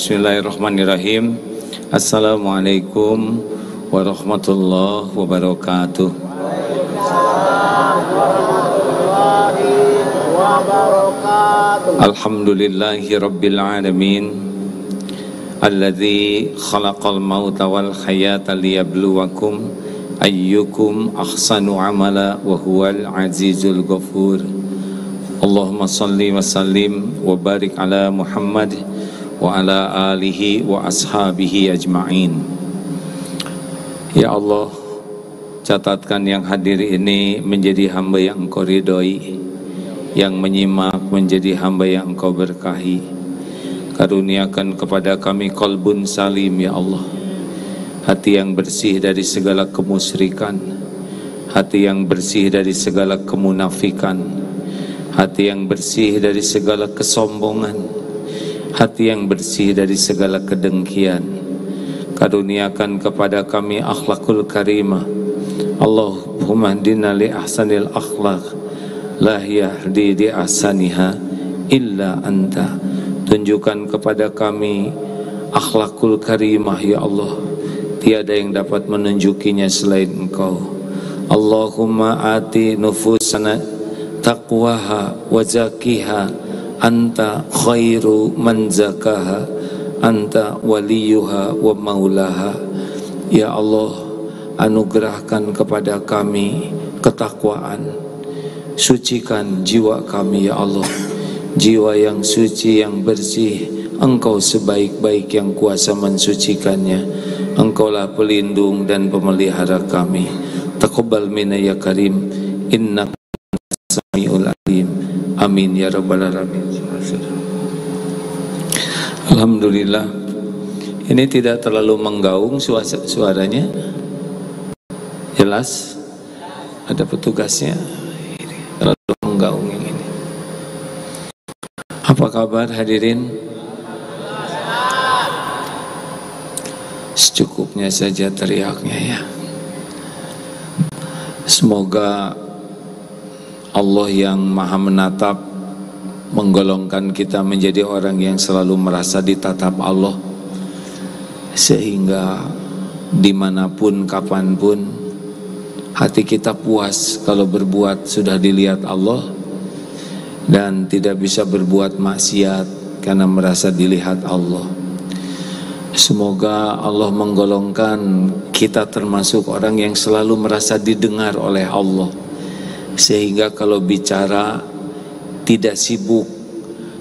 Bismillahirrahmanirrahim. Assalamualaikum warahmatullahi wabarakatuh. Alhamdulillahi rabbil alamin, alladzi khalaqal mauta wal hayata liyabluwakum ayyukum ahsanu amala wa huwal azizul ghafur. Allahumma salli wa sallim wa barik ala Muhammad wa ala alihi wa ashabihi ajma'in. Ya Allah, catatkan yang hadir ini menjadi hamba yang Engkau ridhoi, yang menyimak menjadi hamba yang Engkau berkahi. Karuniakan kepada kami qalbun salim ya Allah, hati yang bersih dari segala kemusyrikan, hati yang bersih dari segala kemunafikan, hati yang bersih dari segala kesombongan, hati yang bersih dari segala kedengkian. Karuniakan kepada kami akhlakul karimah. Allahumma hdina li ahsanil akhlaq, la yahdi li ahsaniha illa anta. Tunjukkan kepada kami akhlakul karimah ya Allah, tiada yang dapat menunjukinya selain Engkau. Allahumma ati nufusana taqwaha wa zakiha, anta khairu man zakaha, anta waliyuha wa maulaha. Ya Allah, anugerahkan kepada kami ketakwaan, sucikan jiwa kami ya Allah, jiwa yang suci, yang bersih. Engkau sebaik-baik yang kuasa mensucikannya. Engkaulah pelindung dan pemelihara kami. Taqabbal minna ya karim, innaka samiul alim. Amin ya rabbal alamin. Alhamdulillah, ini tidak terlalu menggaung suaranya. Jelas? Ada petugasnya. Terlalu menggaung yang ini. Apa kabar hadirin? Secukupnya saja teriaknya ya. Semoga Allah yang maha menatap menggolongkan kita menjadi orang yang selalu merasa ditatap Allah, sehingga dimanapun kapanpun hati kita puas kalau berbuat sudah dilihat Allah, dan tidak bisa berbuat maksiat karena merasa dilihat Allah. Semoga Allah menggolongkan kita termasuk orang yang selalu merasa didengar oleh Allah, sehingga kalau bicara tidak sibuk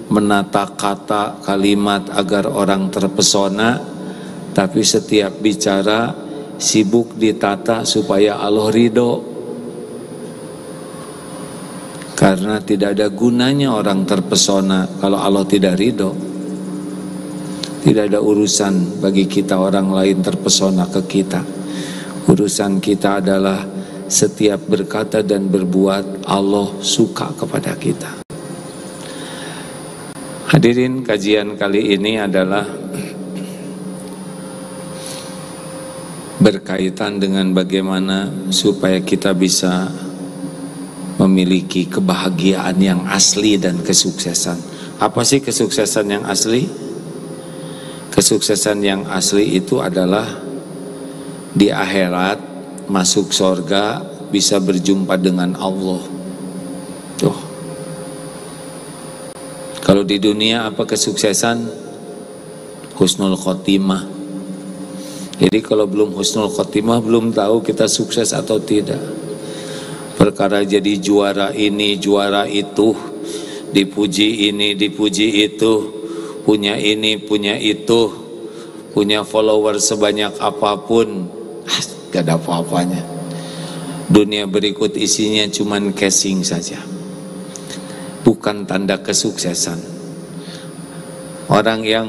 menata kata kalimat agar orang terpesona, tapi setiap bicara sibuk ditata supaya Allah ridho. Karena tidak ada gunanya orang terpesona kalau Allah tidak ridho. Tidak ada urusan bagi kita orang lain terpesona ke kita. Urusan kita adalah setiap berkata dan berbuat Allah suka kepada kita. Hadirin, kajian kali ini adalah berkaitan dengan bagaimana supaya kita bisa memiliki kebahagiaan yang asli dan kesuksesan. Apa sih kesuksesan yang asli? Kesuksesan yang asli itu adalah di akhirat masuk surga, bisa berjumpa dengan Allah. Tuh. Kalau di dunia apa kesuksesan? Husnul khotimah. Jadi kalau belum husnul khotimah, belum tahu kita sukses atau tidak. Perkara jadi juara ini, juara itu, dipuji ini, dipuji itu, punya ini, punya itu, punya follower sebanyak apapun, gak ada apa-apanya. Dunia berikut isinya cuman casing saja, bukan tanda kesuksesan. Orang yang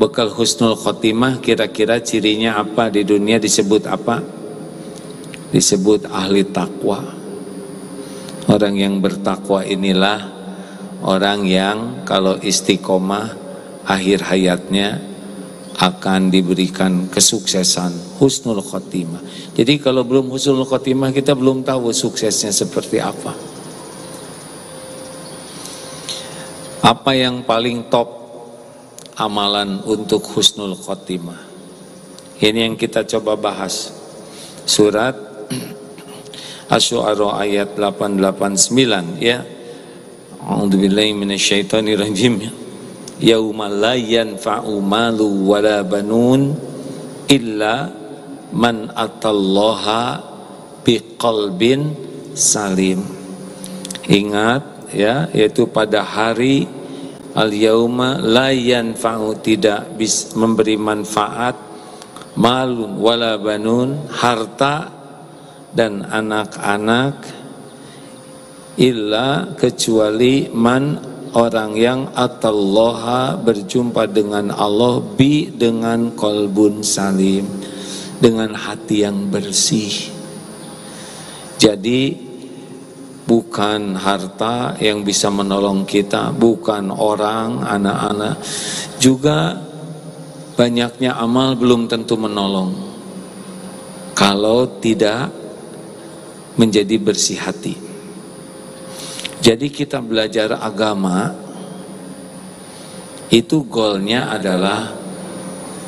bekal husnul khotimah, kira-kira cirinya apa di dunia? Disebut apa? Disebut ahli takwa. Orang yang bertakwa inilah orang yang kalau istiqomah akhir hayatnya akan diberikan kesuksesan, husnul khotimah. Jadi kalau belum husnul khotimah, kita belum tahu suksesnya seperti apa. Apa yang paling top amalan untuk husnul khotimah. Ini yang kita coba bahas. Surat Asy-Syu'ara ayat 889 ya. A'udzubillahi minasyaitonirrajim. Yauma la yanfa'u malu wala banun illa man atallaha biqalbin salim. Ingat ya, yaitu pada hari al-yauma la yanfa'u, tidak bisa memberi manfaat, malun wala banun, harta dan anak-anak, illa kecuali man, orang yang atallaha berjumpa dengan Allah, bi dengan qalbun salim, dengan hati yang bersih. Jadi bukan harta yang bisa menolong kita, bukan orang, anak-anak, juga banyaknya amal belum tentu menolong kalau tidak menjadi bersih hati. Jadi kita belajar agama itu goalnya adalah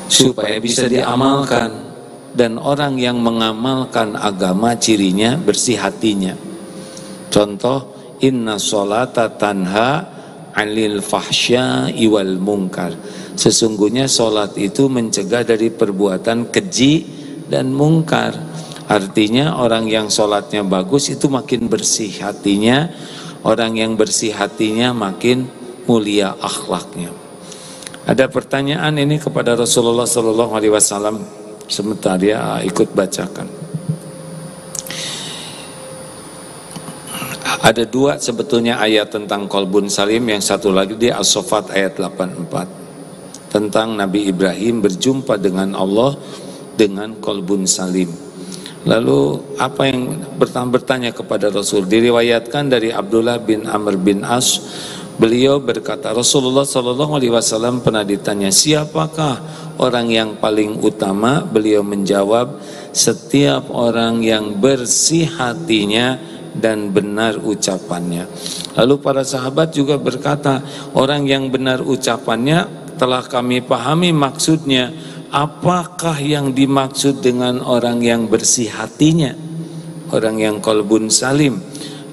supaya bisa diamalkan, dan orang yang mengamalkan agama cirinya bersih hatinya. Contoh, inna sholata tanha 'anil fahsya'i wal munkar. Sesungguhnya sholat itu mencegah dari perbuatan keji dan mungkar. Artinya orang yang sholatnya bagus itu makin bersih hatinya. Orang yang bersih hatinya makin mulia akhlaknya. Ada pertanyaan ini kepada Rasulullah SAW. Sebentar ya, ikut bacakan. Ada dua sebetulnya ayat tentang qalbun salim, yang satu lagi di As-Saffat ayat 84 tentang Nabi Ibrahim berjumpa dengan Allah dengan qalbun salim. Lalu apa yang bertanya kepada Rasul, diriwayatkan dari Abdullah bin Amr bin As, beliau berkata, Rasulullah SAW pernah ditanya, siapakah orang yang paling utama? Beliau menjawab, setiap orang yang bersih hatinya dan benar ucapannya. Lalu para sahabat juga berkata, orang yang benar ucapannya telah kami pahami maksudnya. Apakah yang dimaksud dengan orang yang bersih hatinya, orang yang qalbun salim?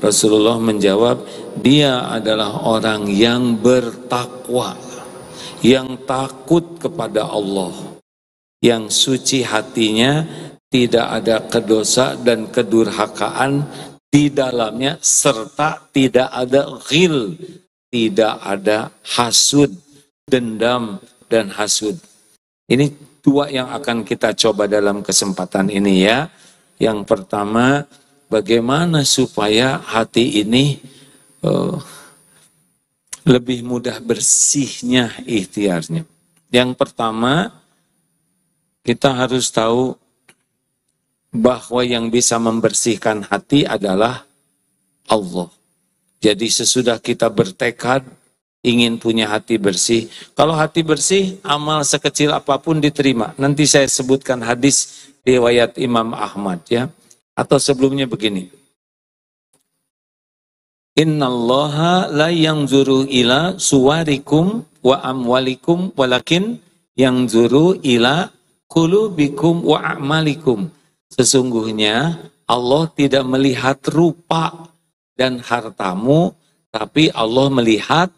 Rasulullah menjawab, dia adalah orang yang bertakwa, yang takut kepada Allah, yang suci hatinya, tidak ada kedosa dan kedurhakaan di dalamnya, serta tidak ada ghil, tidak ada hasud, dendam dan hasud. Ini dua yang akan kita coba dalam kesempatan ini ya. Yang pertama, bagaimana supaya hati ini lebih mudah bersihnya ikhtiarnya. Yang pertama, kita harus tahu bahwa yang bisa membersihkan hati adalah Allah. Jadi sesudah kita bertekad ingin punya hati bersih, kalau hati bersih, amal sekecil apapun diterima. Nanti saya sebutkan hadis riwayat Imam Ahmad ya. Atau sebelumnya begini, innallaha la yanzuru ila suwarikum wa amwalikum walakin yanzuru ila qulubikum wa a'malikum. Sesungguhnya Allah tidak melihat rupa dan hartamu, tapi Allah melihat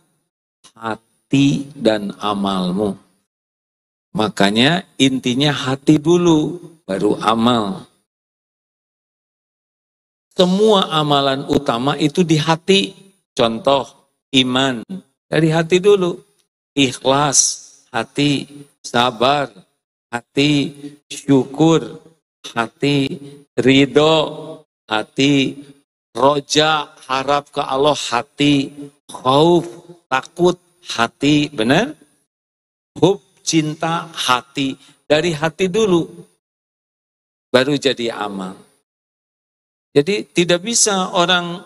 hati dan amalmu. Makanya intinya hati dulu, baru amal. Semua amalan utama itu di hati. Contoh, iman, dari hati dulu. Ikhlas, hati. Sabar, hati. Syukur, hati. Ridho, hati. Roja, harap ke Allah, hati. Khauf, takut, hati. Benar? Hub, cinta, hati. Dari hati dulu, baru jadi amal. Jadi tidak bisa orang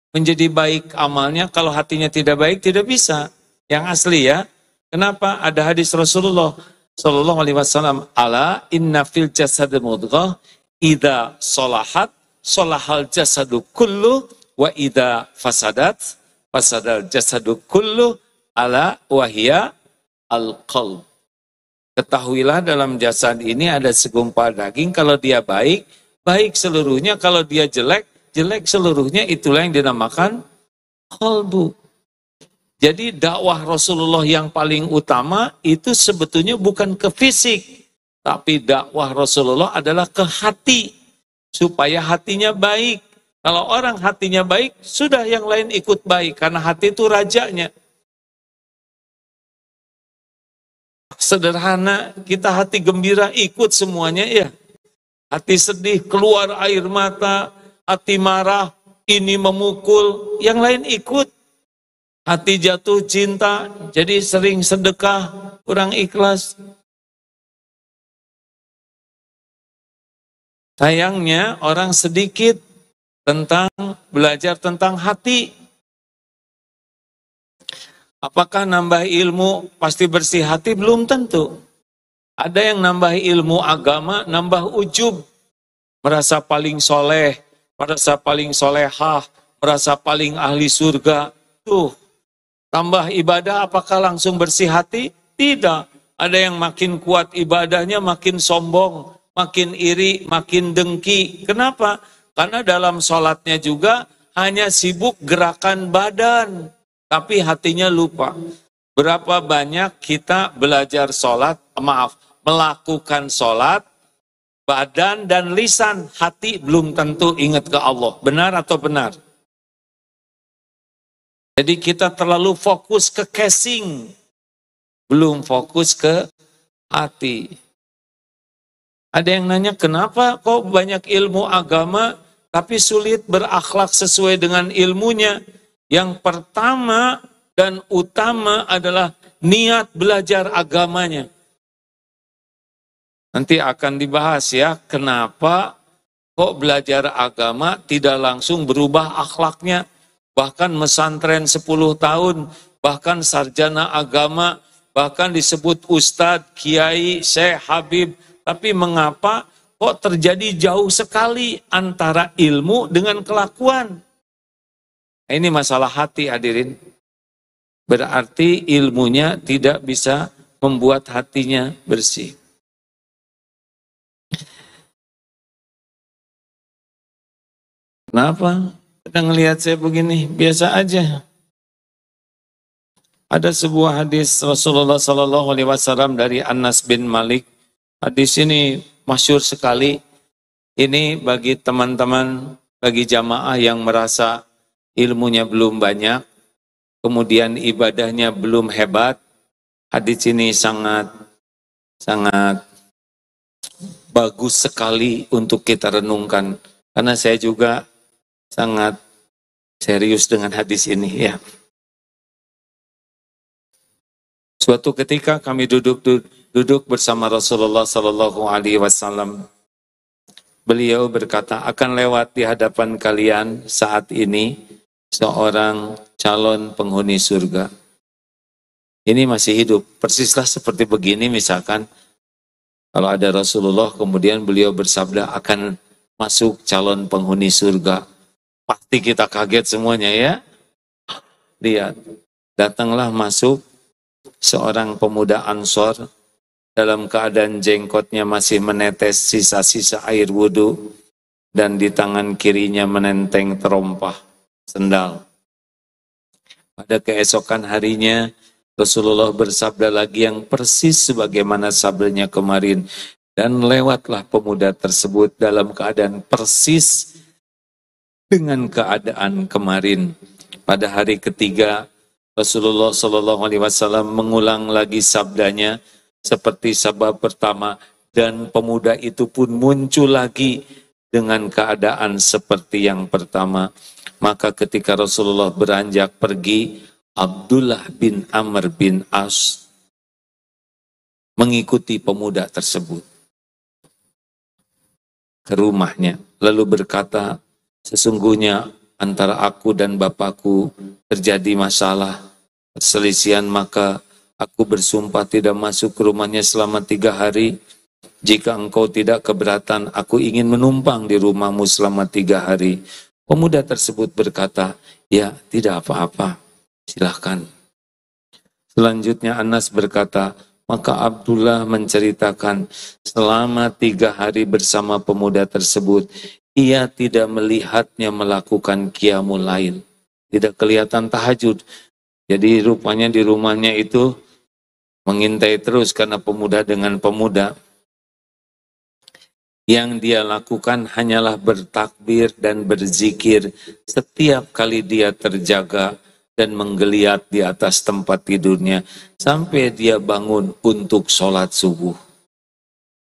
menjadi baik amalnya kalau hatinya tidak baik, tidak bisa. Yang asli ya. Kenapa? Ada hadis Rasulullah sallallahu alaihi wasallam, ala inna fil jasad mudghah idza salahat salahal jasadu kullu wa idza fasadat fasadal jasadu kullu ala wahia al-qalb. Ketahuilah dalam jasad ini ada segumpal daging, kalau dia baik, baik seluruhnya, kalau dia jelek, jelek seluruhnya, itulah yang dinamakan qalbu. Jadi dakwah Rasulullah yang paling utama itu sebetulnya bukan ke fisik, tapi dakwah Rasulullah adalah ke hati, supaya hatinya baik. Kalau orang hatinya baik, sudah yang lain ikut baik, karena hati itu rajanya. Sederhana, kita hati gembira ikut semuanya ya. Hati sedih keluar air mata, hati marah, ini memukul, yang lain ikut. Hati jatuh cinta, jadi sering sedekah, kurang ikhlas. Sayangnya orang sedikit belajar tentang hati. Apakah nambah ilmu pasti bersih hati? Belum tentu. Ada yang nambah ilmu agama, nambah ujub. Merasa paling soleh, merasa paling solehah, merasa paling ahli surga. Tuh, tambah ibadah apakah langsung bersih hati? Tidak. Ada yang makin kuat ibadahnya, makin sombong, makin iri, makin dengki. Kenapa? Karena dalam sholatnya juga hanya sibuk gerakan badan. Tapi hatinya lupa. Berapa banyak kita belajar sholat, melakukan sholat, badan dan lisan, hati belum tentu ingat ke Allah. Benar atau benar? Jadi kita terlalu fokus ke casing, belum fokus ke hati. Ada yang nanya, kenapa kok banyak ilmu agama, tapi sulit berakhlak sesuai dengan ilmunya? Yang pertama dan utama adalah niat belajar agamanya. Nanti akan dibahas ya, kenapa kok belajar agama tidak langsung berubah akhlaknya. Bahkan mesantren 10 tahun, bahkan sarjana agama, bahkan disebut ustadz, kiai, syekh, habib. Tapi mengapa kok terjadi jauh sekali antara ilmu dengan kelakuan? Ini masalah hati, hadirin. Berarti ilmunya tidak bisa membuat hatinya bersih. Kenapa? Kita ngelihat saya begini, biasa aja. Ada sebuah hadis Rasulullah SAW dari Anas bin Malik. Hadis ini masyhur sekali. Ini bagi teman-teman, bagi jamaah yang merasa ilmunya belum banyak, kemudian ibadahnya belum hebat. Hadis ini sangat bagus sekali untuk kita renungkan. Karena saya juga sangat serius dengan hadis ini ya. Suatu ketika kami duduk bersama Rasulullah SAW. Beliau berkata, akan lewat di hadapan kalian saat ini seorang calon penghuni surga. Ini masih hidup. Persislah seperti begini misalkan. Kalau ada Rasulullah kemudian beliau bersabda akan masuk calon penghuni surga. Pasti kita kaget semuanya ya. Lihat, datanglah masuk seorang pemuda Ansor dalam keadaan jengkotnya masih menetes sisa-sisa air wudhu dan di tangan kirinya menenteng terompah sendal. Pada keesokan harinya Rasulullah bersabda lagi yang persis sebagaimana sabdanya kemarin, dan lewatlah pemuda tersebut dalam keadaan persis dengan keadaan kemarin. Pada hari ketiga Rasulullah SAW mengulang lagi sabdanya seperti sabda pertama, dan pemuda itu pun muncul lagi dengan keadaan seperti yang pertama. Maka ketika Rasulullah beranjak pergi, Abdullah bin Amr bin As mengikuti pemuda tersebut ke rumahnya, lalu berkata, sesungguhnya antara aku dan bapakku terjadi masalah, perselisihan, maka aku bersumpah tidak masuk ke rumahnya selama 3 hari. Jika engkau tidak keberatan, aku ingin menumpang di rumahmu selama 3 hari. Pemuda tersebut berkata, ya tidak apa-apa, silahkan. Selanjutnya Anas berkata, maka Abdullah menceritakan selama 3 hari bersama pemuda tersebut, ia tidak melihatnya melakukan qiyamul lail. Tidak kelihatan tahajud. Jadi rupanya di rumahnya itu mengintai terus karena pemuda dengan pemuda. Yang dia lakukan hanyalah bertakbir dan berzikir setiap kali dia terjaga dan menggeliat di atas tempat tidurnya sampai dia bangun untuk sholat subuh.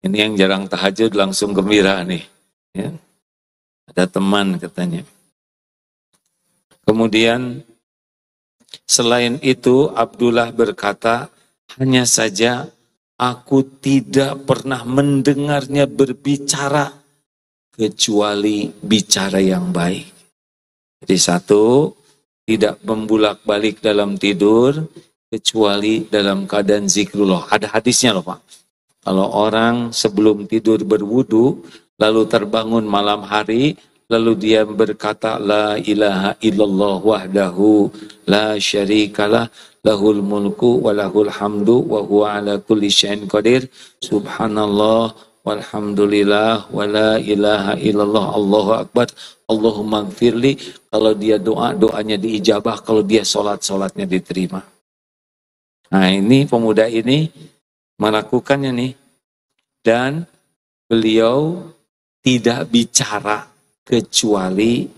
Ini yang jarang tahajud langsung gembira nih. Ya. Ada teman katanya. Kemudian selain itu Abdullah berkata, hanya saja aku tidak pernah mendengarnya berbicara kecuali bicara yang baik. Jadi satu, tidak membulak-balik dalam tidur kecuali dalam keadaan zikrullah. Ada hadisnya loh Pak. Kalau orang sebelum tidur berwudu, lalu terbangun malam hari, lalu dia berkata, La ilaha illallah wahdahu, la syarikalah, lahul mulku wa lahul hamdu, wa huwa ala kulli syai'in qadir, subhanallah, walhamdulillah, wa la ilaha illallah, Allahu akbar, Allahumma gfirli. Kalau dia doa, doanya diijabah. Kalau dia sholat, sholatnya diterima. Nah ini pemuda ini melakukannya nih. Dan beliau tidak bicara kecuali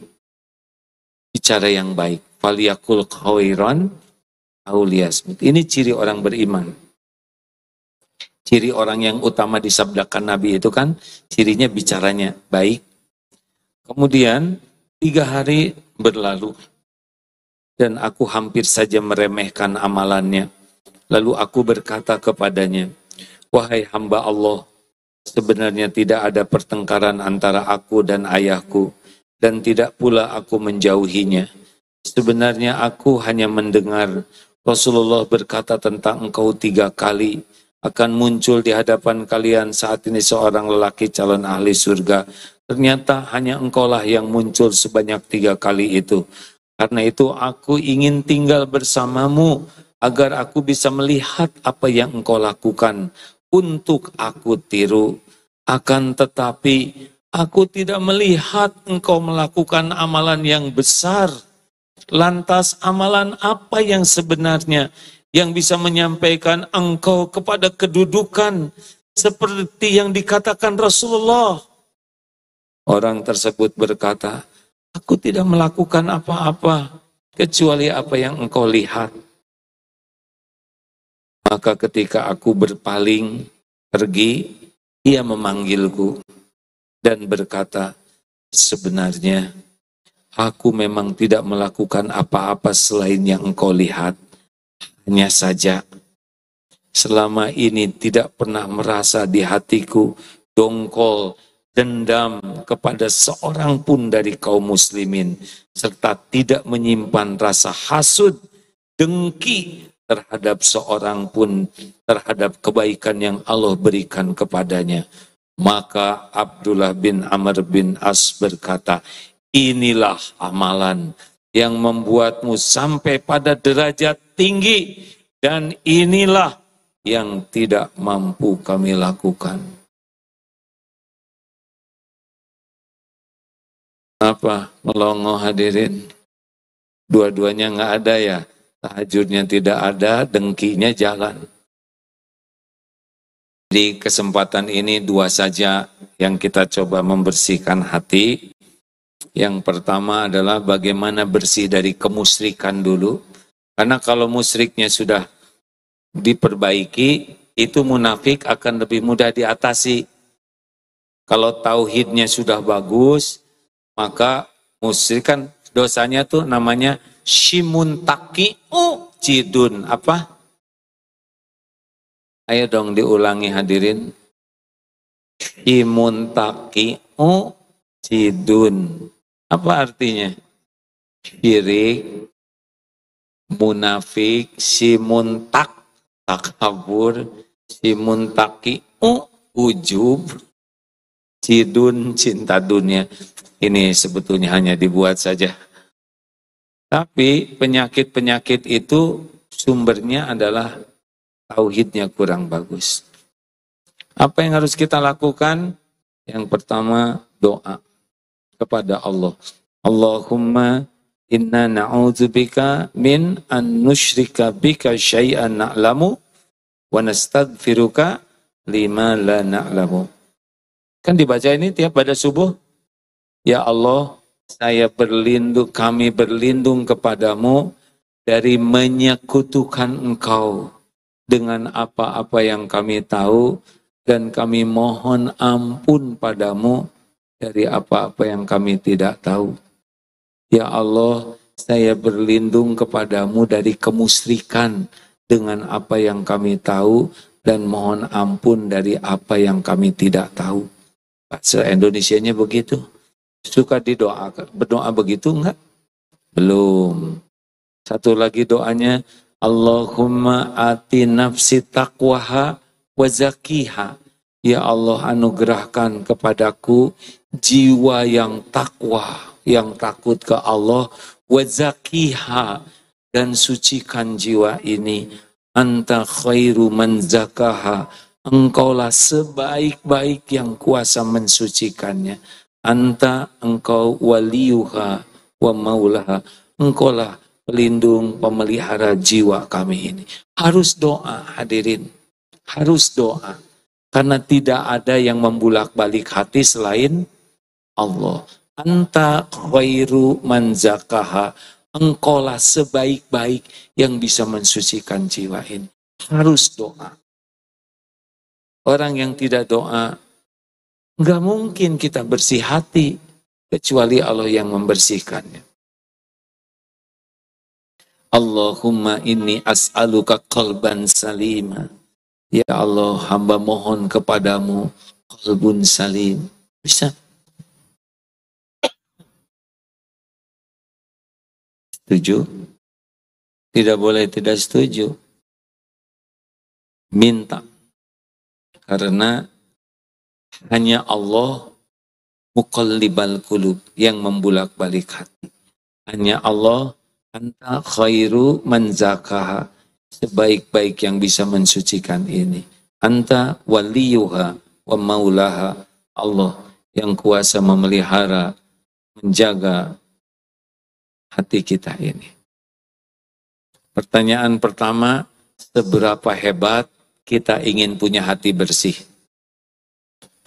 bicara yang baik. Faliyakul khairan aw liyasmut. Ini ciri orang beriman. Ciri orang yang utama disabdakan Nabi itu kan cirinya bicaranya baik. Kemudian 3 hari berlalu dan aku hampir saja meremehkan amalannya. Lalu aku berkata kepadanya, wahai hamba Allah, sebenarnya tidak ada pertengkaran antara aku dan ayahku, dan tidak pula aku menjauhinya. Sebenarnya aku hanya mendengar Rasulullah berkata tentang engkau 3 kali akan muncul di hadapan kalian saat ini seorang lelaki calon ahli surga. Ternyata hanya engkaulah yang muncul sebanyak 3 kali itu. Karena itu aku ingin tinggal bersamamu agar aku bisa melihat apa yang engkau lakukan untuk aku tiru. Akan tetapi aku tidak melihat engkau melakukan amalan yang besar. Lantas amalan apa yang sebenarnya yang bisa menyampaikan engkau kepada kedudukan seperti yang dikatakan Rasulullah? Orang tersebut berkata, aku tidak melakukan apa-apa kecuali apa yang engkau lihat. Maka ketika aku berpaling pergi, ia memanggilku dan berkata, sebenarnya aku memang tidak melakukan apa-apa selain yang engkau lihat. Hanya saja selama ini tidak pernah merasa di hatiku dongkol, dendam kepada seorang pun dari kaum muslimin, serta tidak menyimpan rasa hasud, dengki terhadap seorang pun terhadap kebaikan yang Allah berikan kepadanya. Maka Abdullah bin Amr bin As berkata, inilah amalan yang membuatmu sampai pada derajat tinggi, dan inilah yang tidak mampu kami lakukan. Apa? Melongo hadirin. Dua-duanya nggak ada ya. Tahajudnya tidak ada, dengkinya jalan. Di kesempatan ini 2 saja yang kita coba membersihkan hati. Yang pertama adalah bagaimana bersih dari kemusyrikan dulu. Karena kalau musyriknya sudah diperbaiki, itu munafik akan lebih mudah diatasi. Kalau tauhidnya sudah bagus, maka musyrik kan dosanya tuh namanya shimuntaki'u jidun. Apa? Ayo dong diulangi hadirin. Shimuntaki'u jidun. Apa artinya? Syirik, munafik, shimuntak, takabur, shimuntaki'u ujub, jidun cinta dunia. Ini sebetulnya hanya dibuat saja. Tapi penyakit-penyakit itu sumbernya adalah tauhidnya kurang bagus. Apa yang harus kita lakukan? Yang pertama, doa kepada Allah. Allahumma inna na'udzubika min an nusyrika bika syai'an na'lamu wa nastaghfiruka lima la na'lamu. Kan dibaca ini tiap pada subuh. Ya Allah, kami berlindung kepadamu dari menyekutukan Engkau dengan apa-apa yang kami tahu, dan kami mohon ampun padamu dari apa-apa yang kami tidak tahu. Ya Allah, saya berlindung kepadamu dari kemusyrikan dengan apa yang kami tahu, dan mohon ampun dari apa yang kami tidak tahu. Bahasa Indonesianya begitu. Suka berdoa begitu enggak? Belum. Satu lagi doanya, Allahumma ati nafsi taqwaha wa zakiha. Ya Allah, anugerahkan kepadaku jiwa yang takwa, yang takut ke Allah, wa zakiha, dan sucikan jiwa ini. Anta khairu man zakaha. Engkaulah sebaik-baik yang kuasa mensucikannya. Engkau waliyuha wa maulaha. Engkaulah pelindung, pemelihara jiwa kami ini. Harus doa, hadirin. Harus doa. Karena tidak ada yang membulak-balik hati selain Allah. Anta khairu man zakaha. Engkaulah sebaik-baik yang bisa mensucikan jiwa ini. Harus doa. Orang yang tidak doa, nggak mungkin kita bersih hati, kecuali Allah yang membersihkannya. Allahumma inni as'aluka qalban salima. Ya Allah, hamba mohon kepadamu qalbun salim. Bisa? Setuju? Tidak boleh tidak setuju. Minta. Karena hanya Allah muqallibal qulub, yang membulak-balik hati. Hanya Allah, anta khairu man zakaha, sebaik-baik yang bisa mensucikan ini. Anta waliyuha wa maulaha, Allah yang kuasa memelihara, menjaga hati kita ini. Pertanyaan pertama, seberapa hebat kita ingin punya hati bersih?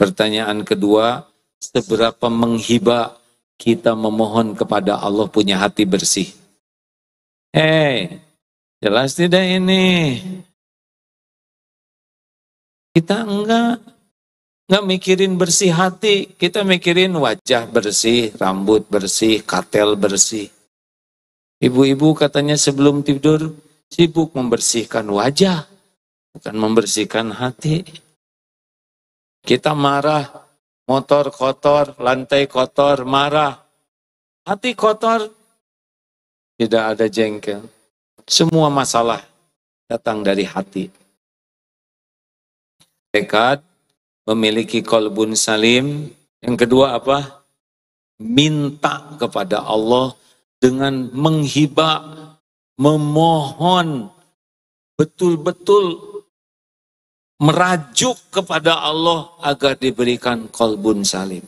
Pertanyaan kedua, seberapa menghibah kita memohon kepada Allah punya hati bersih? Jelas tidak ini? Kita enggak mikirin bersih hati, kita mikirin wajah bersih, rambut bersih, katel bersih. Ibu-ibu katanya sebelum tidur sibuk membersihkan wajah, bukan membersihkan hati. Kita marah, motor kotor, lantai kotor, marah. Hati kotor, tidak ada jengkel. Semua masalah datang dari hati. Tekad, memiliki qalbun salim. Yang kedua apa? Minta kepada Allah dengan menghibah, memohon, betul-betul merajuk kepada Allah agar diberikan qalbun salim.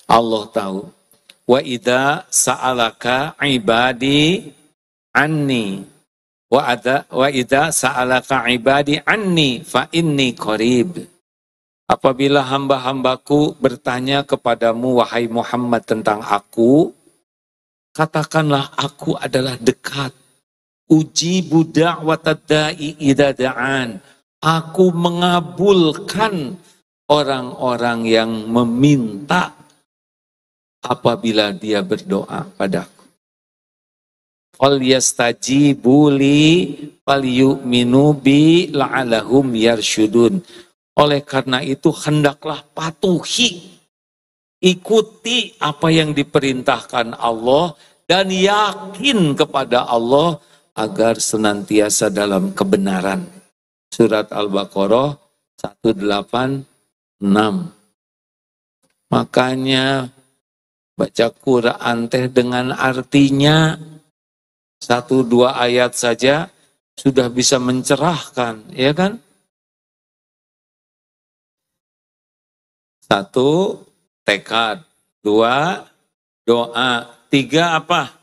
Allah tahu. Wa idza sa'alaka ibadi anni wa idza sa'alaka ibadi anni fa inni qarib. Apabila hamba-hambaku bertanya kepadamu wahai Muhammad tentang aku, katakanlah aku adalah dekat. Ujibu da'watad da'i idza da'an. Aku mengabulkan orang-orang yang meminta apabila dia berdoa padaku. Fal yastajibu li fal yu'minu bi la'alahum yarsyudun. Oleh karena itu hendaklah patuhi, ikuti apa yang diperintahkan Allah dan yakin kepada Allah agar senantiasa dalam kebenaran. Surat Al-Baqarah 186. Makanya baca Quran teh dengan artinya, 1-2 ayat saja sudah bisa mencerahkan, ya kan? 1, tekad. 2, doa. 3, apa?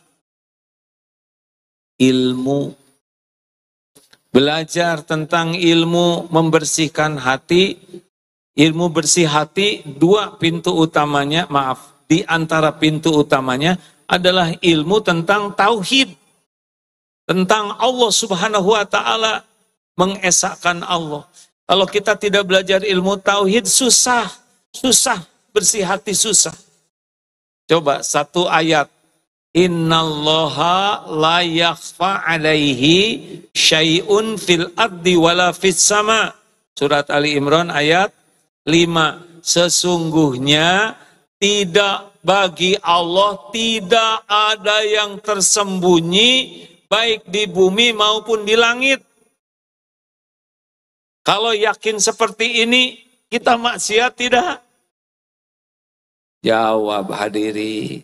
Ilmu. Belajar tentang ilmu membersihkan hati. Ilmu bersih hati, 2 pintu utamanya, di antara pintu utamanya adalah ilmu tentang tauhid. Tentang Allah Subhanahu wa ta'ala, mengesahkan Allah. Kalau kita tidak belajar ilmu tauhid, susah bersih hati, susah. Coba 1 ayat. Innallaha la yakhfa alaihi syai'un fil ardi wala fis sama. Surat Ali Imran ayat 5. Sesungguhnya tidak bagi Allah tidak ada yang tersembunyi baik di bumi maupun di langit. Kalau yakin seperti ini, kita maksiat tidak? Jawab hadiri.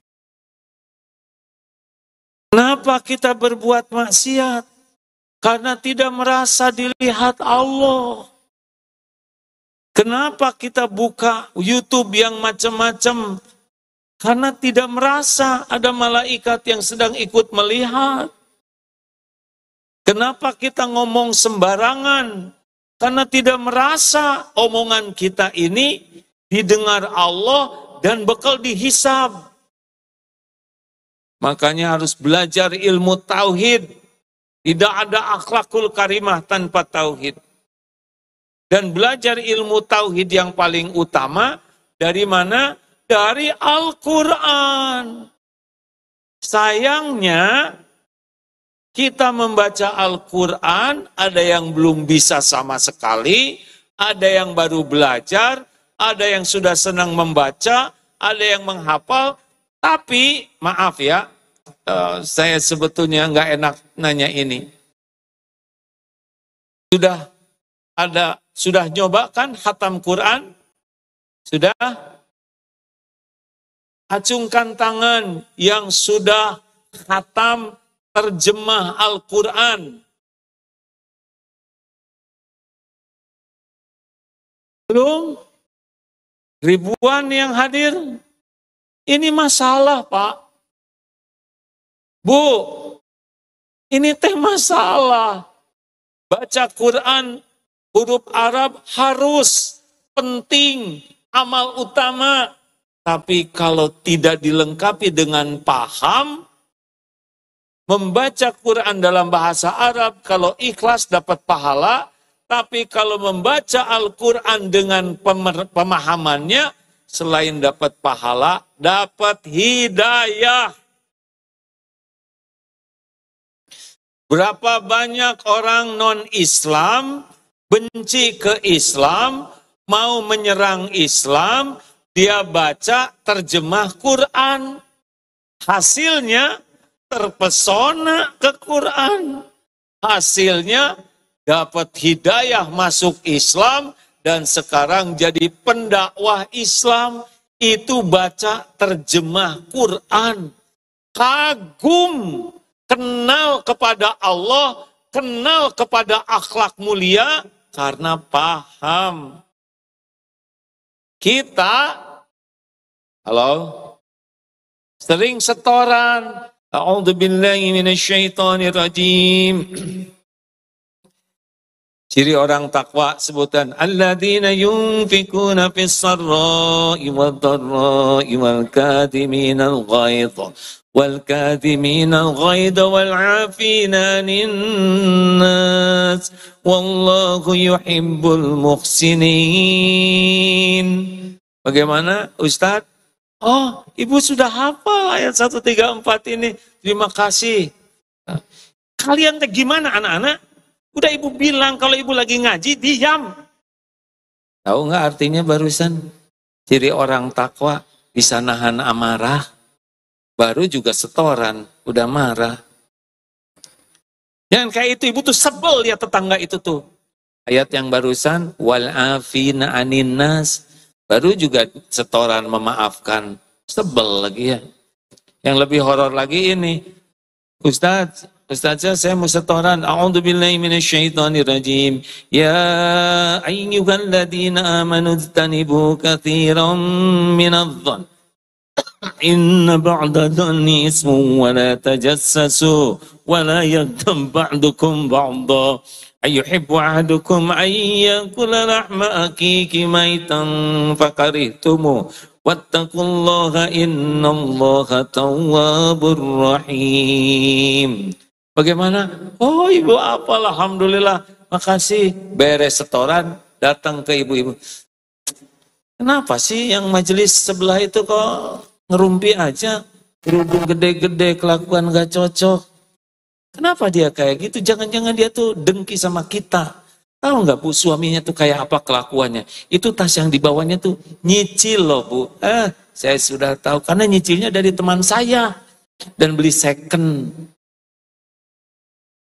Kenapa kita berbuat maksiat? Karena tidak merasa dilihat Allah. Kenapa kita buka YouTube yang macam-macam? Karena tidak merasa ada malaikat yang sedang ikut melihat. Kenapa kita ngomong sembarangan? Karena tidak merasa omongan kita ini didengar Allah dan bakal dihisab. Makanya harus belajar ilmu tauhid. Tidak ada akhlakul karimah tanpa tauhid. Dan belajar ilmu tauhid yang paling utama dari mana? Dari Al-Quran. Sayangnya kita membaca Al-Quran, ada yang belum bisa sama sekali, ada yang baru belajar, ada yang sudah senang membaca, ada yang menghafal. Tapi, maaf ya, saya sebetulnya nggak enak nanya ini. Sudah nyoba kan khatam Quran? Sudah? Acungkan tangan yang sudah khatam terjemah Al-Quran. Belum? Ribuan yang hadir? Ini masalah, Pak. Bu, ini teh masalah. Baca Quran, huruf Arab harus, penting, amal utama. Tapi kalau tidak dilengkapi dengan paham, membaca Quran dalam bahasa Arab, kalau ikhlas dapat pahala, tapi kalau membaca Al-Quran dengan pemahamannya, selain dapat pahala, dapat hidayah. Berapa banyak orang non-Islam benci ke Islam, mau menyerang Islam, dia baca terjemah Quran. Hasilnya terpesona ke Quran. Hasilnya dapat hidayah masuk Islam dan sekarang jadi pendakwah Islam. Itu baca terjemah Quran. Kagum, kenal kepada Allah, kenal kepada akhlak mulia karena paham. Kita, halo, sering setoran. A'udzubillahi minasyaitonirrajim. Ciri orang takwa sebutan alladzina yunfikuna fis sarra'i wad-dharra'i wal kadhiminal ghaidha wal kadhiminal ghaidha wal 'afina 'anil nas wallahu yuhibbul muhsinin. Bagaimana Ustaz? Oh, Ibu sudah hafal ayat 134 ini. Terima kasih. Kalian gimana anak-anak? Udah Ibu bilang kalau Ibu lagi ngaji, diam. Tahu nggak artinya barusan? Ciri orang takwa bisa nahan amarah. Baru juga setoran, udah marah. Jangan kayak itu, Ibu tuh sebel lihat tetangga itu tuh. Ayat yang barusan, wal afina anin nas. Baru juga setoran memaafkan. Sebel lagi ya. Yang lebih horor lagi ini. Ustadz, Ustazah, saya mau setoran. A'udzubillahi minasyaitonirrajim. Ya ayyuhalladzina amanu ijtanibu katsiran minadh-dhann. Inna ba'da dhanni ismun wa la tajassasu wa la yaghtab ba'dukum ba'dha. Ayuhibbu ahadukum an yakula lahma akiki maitan fakarihtumu. Wattaqullaha innallaha tawwabur rahim. Bagaimana? Oh, ibu apal, alhamdulillah, makasih. Beres setoran, datang ke ibu-ibu. Kenapa sih yang majelis sebelah itu kok ngerumpi aja, kerudung gede-gede, kelakuan gak cocok? Kenapa dia kayak gitu? Jangan-jangan dia tuh dengki sama kita. Tahu nggak Bu, suaminya tuh kayak apa kelakuannya? Itu tas yang dibawanya tuh nyicil loh Bu. Saya sudah tahu karena nyicilnya dari teman saya dan beli second.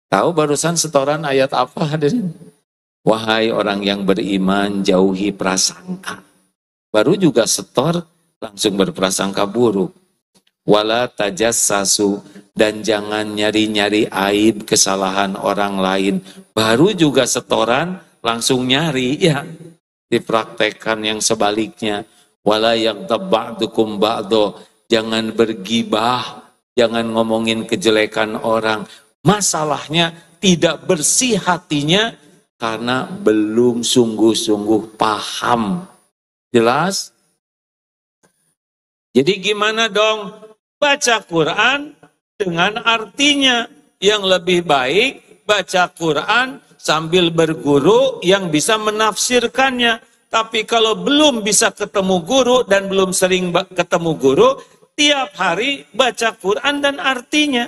Tahu barusan setoran ayat apa hadirin? Wahai orang yang beriman, jauhi prasangka. Baru juga setor, langsung berprasangka buruk. Wala tajassasu, dan jangan nyari-nyari aib kesalahan orang lain. Baru juga setoran, langsung nyari. Ya, dipraktekkan yang sebaliknya. Wala yaghtab ba'dukum ba'dha, jangan bergibah, jangan ngomongin kejelekan orang. Masalahnya tidak bersih hatinya karena belum sungguh-sungguh paham. Jelas? Jadi gimana dong? Baca Quran dengan artinya. Yang lebih baik baca Quran sambil berguru yang bisa menafsirkannya. Tapi kalau belum bisa ketemu guru dan belum sering ketemu guru, tiap hari baca Quran dan artinya.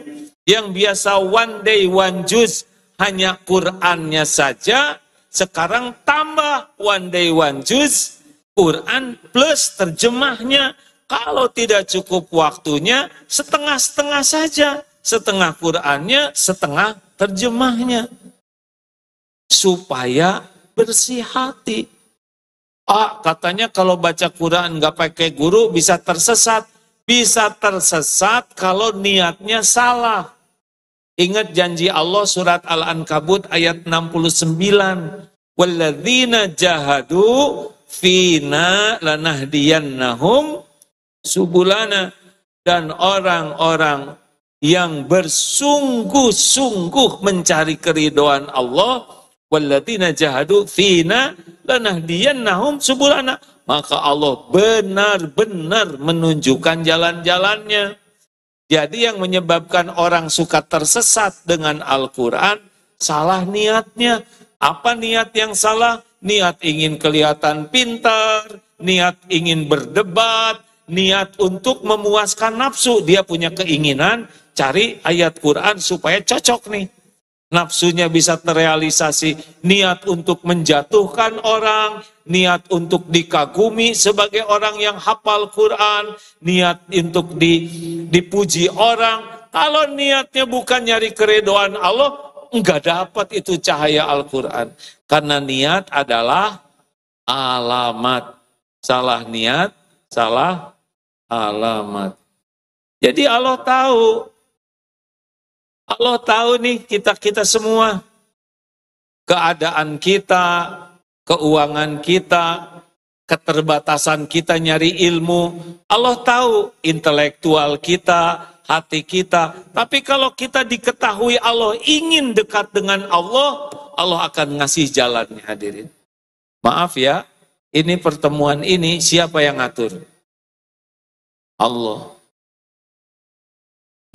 Yang biasa one day one juz hanya Qurannya saja, sekarang tambah one day one juz, Quran plus terjemahnya. Kalau tidak cukup waktunya, setengah-setengah saja. Setengah Qurannya, setengah terjemahnya. Supaya bersih hati. Katanya kalau baca Quran nggak pakai guru bisa tersesat. Bisa tersesat kalau niatnya salah. Ingat janji Allah surat Al-Ankabut ayat 69. Walladzina jahadu fina lanahdiyannahum subulana, dan orang-orang yang bersungguh-sungguh mencari keridhaan Allah, walladzina jahadu fina lanahdiyannahum subulana, maka Allah benar-benar menunjukkan jalan-jalannya. Jadi yang menyebabkan orang suka tersesat dengan Al-Quran, salah niatnya. Apa niat yang salah? Niat ingin kelihatan pintar, niat ingin berdebat, niat untuk memuaskan nafsu. Dia punya keinginan cari ayat Quran supaya cocok nih. Nafsunya bisa terrealisasi. Niat untuk menjatuhkan orang, niat untuk dikagumi sebagai orang yang hafal Quran, niat untuk dipuji orang. Kalau niatnya bukan nyari keridhaan Allah, enggak dapat itu cahaya Al-Quran. Karena niat adalah alamat. Salah niat, salah alamat. Jadi Allah tahu nih kita semua. Keadaan kita, keuangan kita, keterbatasan kita nyari ilmu. Allah tahu intelektual kita, hati kita. Tapi kalau kita diketahui Allah ingin dekat dengan Allah, Allah akan ngasih jalannya hadirin. Maaf ya, ini pertemuan ini siapa yang ngatur? Allah.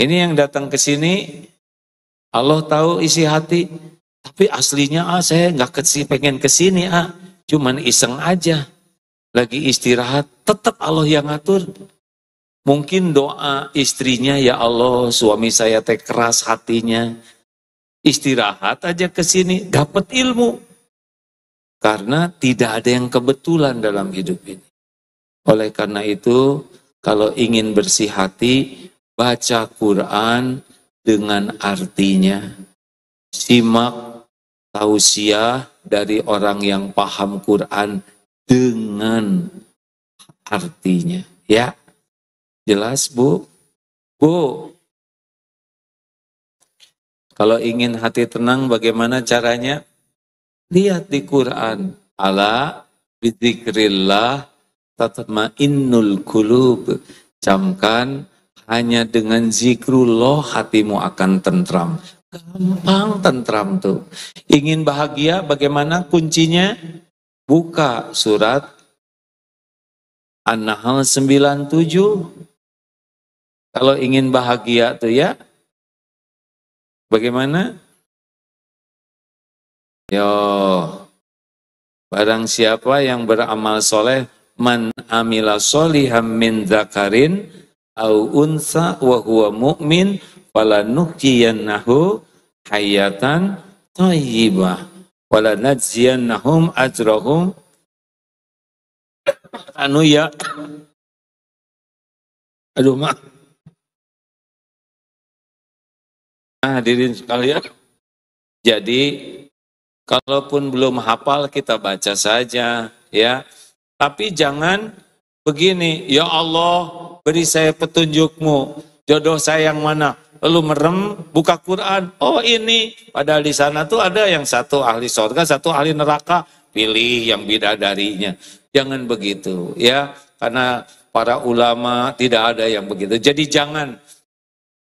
Ini yang datang ke sini, Allah tahu isi hati, tapi aslinya saya nggak pengen ke sini cuman iseng aja, lagi istirahat, tetap Allah yang ngatur. Mungkin doa istrinya, ya Allah suami saya teh keras hatinya, istirahat aja ke sini, dapat ilmu. Karena tidak ada yang kebetulan dalam hidup ini. Oleh karena itu, kalau ingin bersih hati, baca Quran dengan artinya. Simak tausiah dari orang yang paham Quran dengan artinya. Ya, jelas Bu? Bu, Kalau ingin hati tenang bagaimana caranya? Lihat di Quran. Ala bidzikrillah tatma'innul qulub. Camkan, hanya dengan zikrullah hatimu akan tentram. Gampang tentram tuh. Ingin bahagia bagaimana kuncinya? Buka surat An-Nahl 97. Kalau ingin bahagia tuh ya, bagaimana? Yo, barang siapa yang beramal soleh, man amila soliham min dzakarin au unsa wa huwa mu'min falanuhyiyannahu hayatan thayyibah walanajziyannahum ajrahum ya. Aduh mak. Hadirin sekalian. Jadi kalaupun belum hafal kita baca saja ya. Tapi jangan begini, ya Allah beri saya petunjukmu, jodoh saya yang mana? Lalu merem, buka Quran, oh ini, padahal di sana tuh ada yang satu ahli surga, satu ahli neraka, pilih yang bidadarinya. Jangan begitu ya, karena para ulama tidak ada yang begitu. Jadi jangan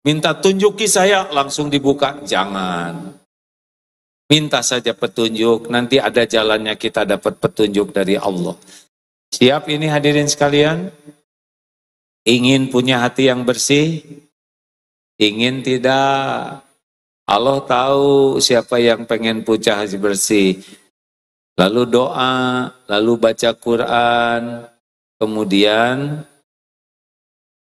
minta tunjuki saya langsung dibuka, jangan. Minta saja petunjuk, nanti ada jalannya kita dapat petunjuk dari Allah. Siap ini hadirin sekalian? Ingin punya hati yang bersih? Ingin tidak? Allah tahu siapa yang pengen punya hati bersih. Lalu doa, lalu baca Quran, kemudian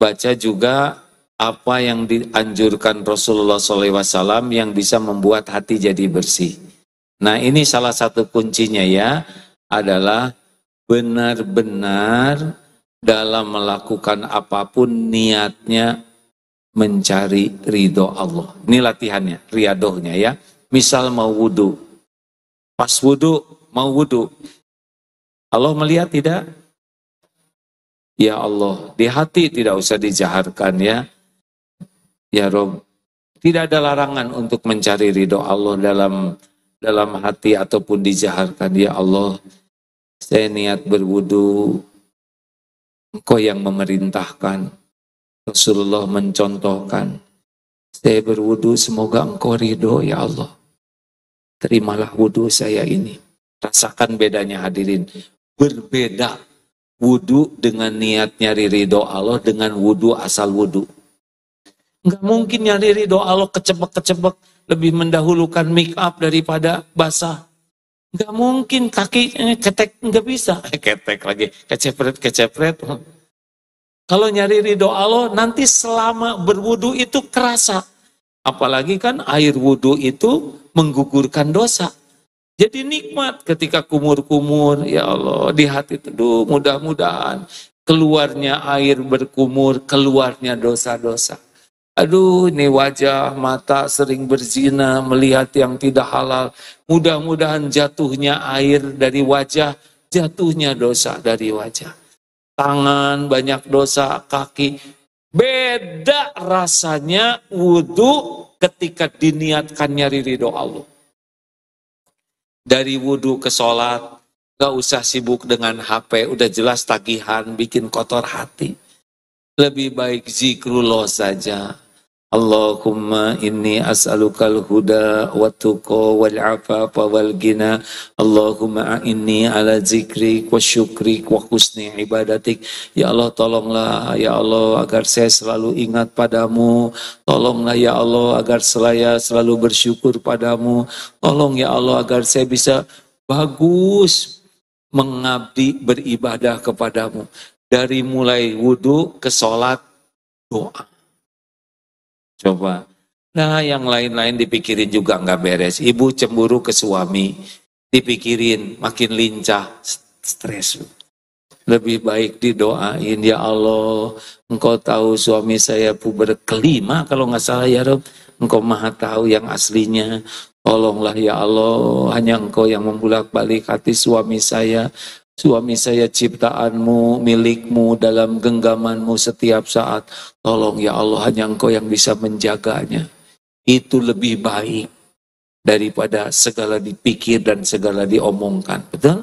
baca juga apa yang dianjurkan Rasulullah SAW yang bisa membuat hati jadi bersih. Nah ini salah satu kuncinya ya, adalah benar-benar dalam melakukan apapun niatnya mencari ridho Allah. Ini latihannya, riadohnya ya. Misal mau wudhu, pas wudhu, mau wudhu, Allah melihat tidak? Ya Allah, di hati tidak usah dijaharkan ya. Ya Rob, tidak ada larangan untuk mencari ridho Allah dalam hati ataupun dijaharkan. Ya Allah, saya niat berwudu, Engkau yang memerintahkan, Rasulullah mencontohkan. Saya berwudu, semoga Engkau ridho ya Allah. Terimalah wudu saya ini. Rasakan bedanya hadirin. Berbeda wudu dengan niat nyari ridho Allah dengan wudu asal wudu. Enggak mungkin nyari ridho Allah kecebek-kecebek, lebih mendahulukan make up daripada basah. Enggak mungkin kaki ketek, enggak bisa. Ketek lagi, kecepret. Kalau nyari ridho Allah, nanti selama berwudu itu kerasa. Apalagi kan air wudu itu menggugurkan dosa. Jadi nikmat ketika kumur-kumur, ya Allah, di hati itu, mudah-mudahan keluarnya air berkumur, keluarnya dosa-dosa. Aduh, ini wajah, mata sering berzina, melihat yang tidak halal. Mudah-mudahan jatuhnya air dari wajah, jatuhnya dosa dari wajah. Tangan banyak dosa, kaki. Beda rasanya wudhu ketika diniatkan nyari ridho Allah. Dari wudhu ke sholat, gak usah sibuk dengan HP, udah jelas tagihan, bikin kotor hati. Lebih baik zikrullah saja. Allahumma inni as'alukal huda wa tuqa wal afafa wal ghina. Allahumma inni ala zikrik wa syukrik wa husni ibadatik. Ya Allah, tolonglah ya Allah agar saya selalu ingat padamu. Tolonglah ya Allah agar saya selalu bersyukur padamu. Tolong ya Allah agar saya bisa bagus mengabdi beribadah kepadamu. Dari mulai wudhu ke sholat, doa. Coba. Nah yang lain-lain dipikirin juga nggak beres. Ibu cemburu ke suami, dipikirin makin lincah, stres. Lebih baik didoain, ya Allah, Engkau tahu suami saya puber kelima kalau nggak salah ya Rob. Engkau maha tahu yang aslinya. Tolonglah ya Allah, hanya Engkau yang membulak-balik hati suami saya. Suami saya ciptaanmu, milikmu, dalam genggamanmu setiap saat. Tolong ya Allah, hanya Engkau yang bisa menjaganya. itu lebih baik daripada segala dipikir dan segala diomongkan. Betul?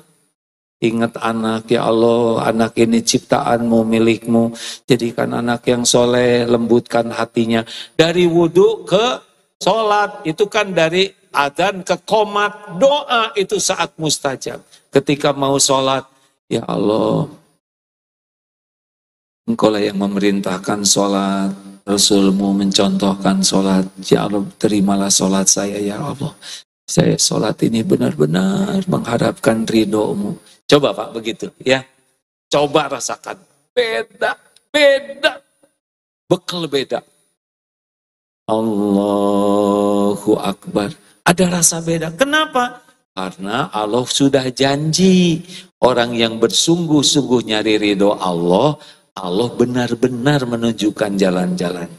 Ingat anak, ya Allah, anak ini ciptaanmu, milikmu. Jadikan anak yang soleh, lembutkan hatinya. Dari wudhu ke sholat, itu kan dari adzan ke qomat. Doa itu saat mustajab. Ketika mau sholat, ya Allah, Engkaulah yang memerintahkan sholat, Rasulmu mencontohkan sholat. Ya Allah, terimalah sholat saya, ya Allah. Saya sholat ini benar-benar mengharapkan ridho-Mu. Coba Pak begitu ya. Coba rasakan. Beda. Bekal beda. Allahu Akbar. Ada rasa beda. Kenapa? Karena Allah sudah janji. Orang yang bersungguh-sungguh nyari ridho Allah, Allah benar-benar menunjukkan jalan-jalan.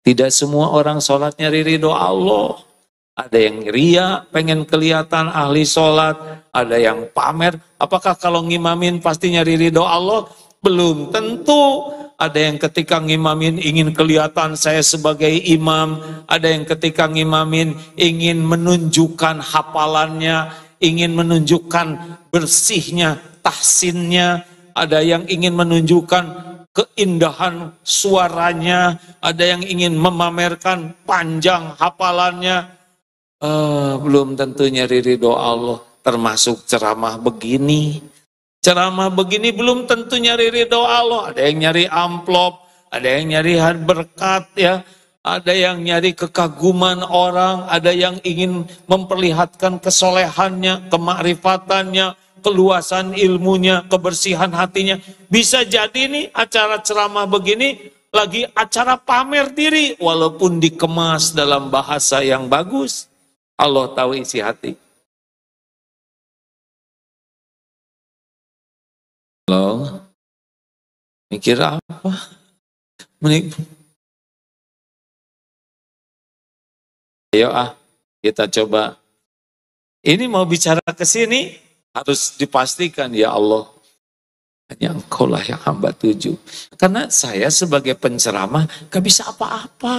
Tidak semua orang sholat nyari ridho Allah. Ada yang ria, pengen kelihatan ahli sholat. Ada yang pamer. Apakah kalau ngimamin pasti nyari ridho Allah? Belum tentu. Ada yang ketika ngimamin ingin kelihatan saya sebagai imam. Ada yang ketika ngimamin ingin menunjukkan hafalannya. Ingin menunjukkan bersihnya, tahsinnya. Ada yang ingin menunjukkan keindahan suaranya. Ada yang ingin memamerkan panjang hafalannya. Belum tentu nyari ridho Allah, termasuk ceramah begini. Ceramah begini belum tentu nyari ridho Allah. Ada yang nyari amplop, ada yang nyari berkat ya, ada yang nyari kekaguman orang, ada yang ingin memperlihatkan kesolehannya, kemakrifatannya, keluasan ilmunya, kebersihan hatinya. Bisa jadi nih acara ceramah begini lagi acara pamer diri, walaupun dikemas dalam bahasa yang bagus. Allah tahu isi hati. Halo? Mikir apa? Ayo kita coba. Ini mau bicara ke sini, harus dipastikan ya Allah. Hanya Engkau lah yang hamba tuju. Karena saya sebagai penceramah gak bisa apa-apa.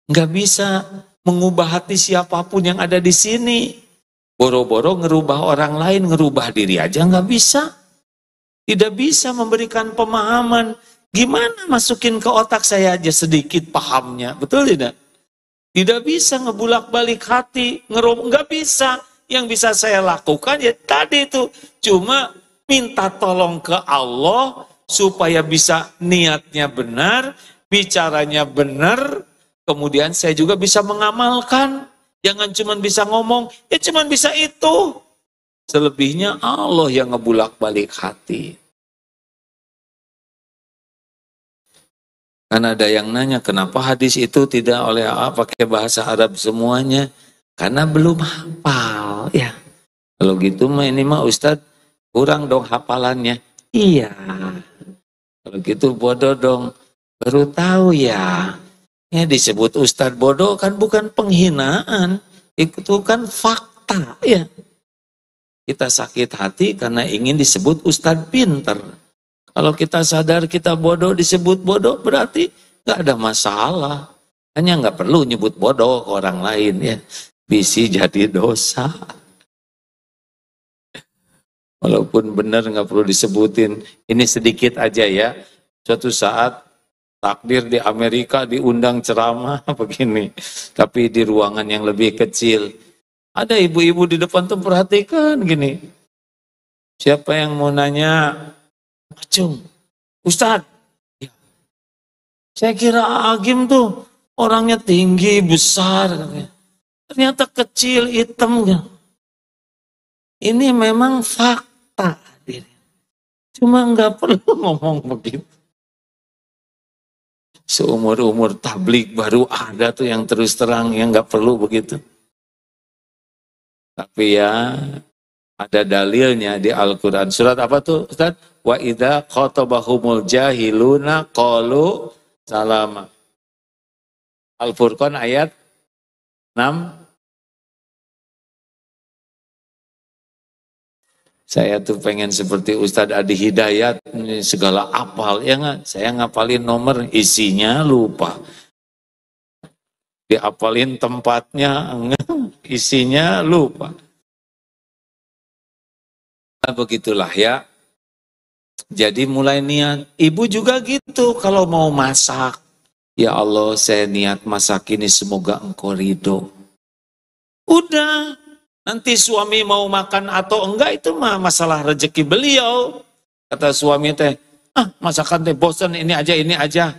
Gak bisa mengubah hati siapapun yang ada di sini. Boro-boro ngerubah orang lain, ngerubah diri aja nggak bisa. Tidak bisa memberikan pemahaman. Gimana masukin ke otak saya aja sedikit pahamnya, betul tidak? Tidak bisa ngebulak-balik hati, nggak bisa. Yang bisa saya lakukan ya tadi itu, cuma minta tolong ke Allah supaya bisa niatnya benar, bicaranya benar. Kemudian saya juga bisa mengamalkan. Jangan cuma bisa ngomong, ya cuma bisa itu. Selebihnya Allah yang ngebulak-balik hati. Kan ada yang nanya, kenapa hadis itu tidak oleh pakai bahasa Arab semuanya? Karena belum hafal. Ya, kalau gitu ini mah Ustadz kurang dong hafalannya. Iya. Kalau gitu bodoh dong. Baru tahu ya. Ya disebut Ustadz bodoh kan bukan penghinaan, itu kan fakta ya. Kita sakit hati karena ingin disebut Ustadz pinter. Kalau kita sadar kita bodoh disebut bodoh berarti gak ada masalah. Hanya gak perlu nyebut bodoh ke orang lain ya. Bisi jadi dosa. Walaupun benar gak perlu disebutin. Ini sedikit aja ya. Suatu saat takdir di Amerika diundang ceramah begini, tapi di ruangan yang lebih kecil. Ada ibu-ibu di depan tuh perhatikan gini. Siapa yang mau nanya? Acung, Ustadz. Ya. Saya kira Agim tuh orangnya tinggi, besar. Ternyata kecil, hitam. Ini memang fakta. Cuma nggak perlu ngomong begitu. Seumur-umur tablik baru ada tuh yang terus terang, yang nggak perlu begitu. Tapi ya ada dalilnya di Al-Quran. Surat apa tuh Ustaz? Wa idza khatabahumul jahiluna qalu salama. Al-Furqan ayat 6. Saya tuh pengen seperti Ustadz Adi Hidayat, segala apal, ya nggak? Saya ngapalin nomor, isinya lupa. Diapalin tempatnya, isinya lupa. Nah, begitulah ya. Jadi mulai niat. Ibu juga gitu kalau mau masak. Ya Allah, saya niat masak ini semoga Engkau ridho. Udah, nanti suami mau makan atau enggak itu mah masalah rezeki beliau. Kata suami teh, masakan teh bosan ini aja.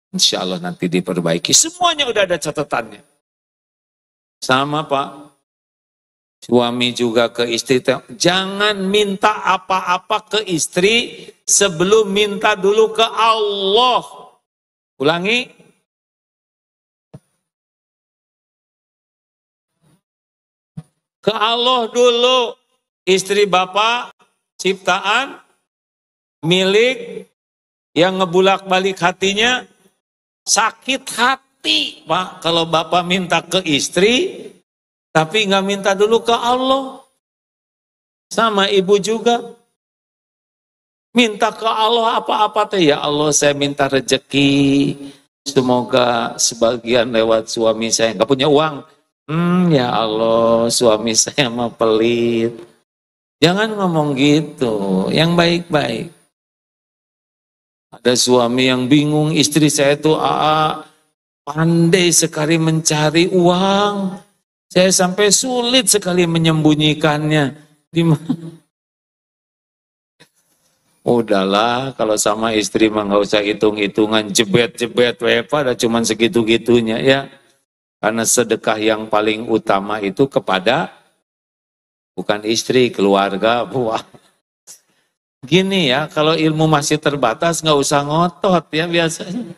Insya Allah nanti diperbaiki. Semuanya udah ada catatannya. Sama Pak. Suami juga ke istri, jangan minta apa-apa ke istri sebelum minta dulu ke Allah. Ulangi. Ke Allah dulu. Istri Bapak, ciptaan, milik, yang ngebulak-balik hatinya, sakit hati, Pak. Kalau Bapak minta ke istri, tapi nggak minta dulu ke Allah. Sama ibu juga. Minta ke Allah apa-apa teh. Ya Allah, saya minta rezeki. Semoga sebagian lewat suami saya. Nggak punya uang. Ya Allah, suami saya mah pelit. Jangan ngomong gitu. Yang baik-baik. Ada suami yang bingung. Istri saya tuh pandai sekali mencari uang. Saya sampai sulit sekali menyembunyikannya. Udahlah, kalau sama istri mah nggak usah hitung-hitungan, jebet-jebet, pada cuman segitu-gitunya ya. Karena sedekah yang paling utama itu kepada bukan istri, keluarga, buah. Gini ya, kalau ilmu masih terbatas nggak usah ngotot ya biasanya.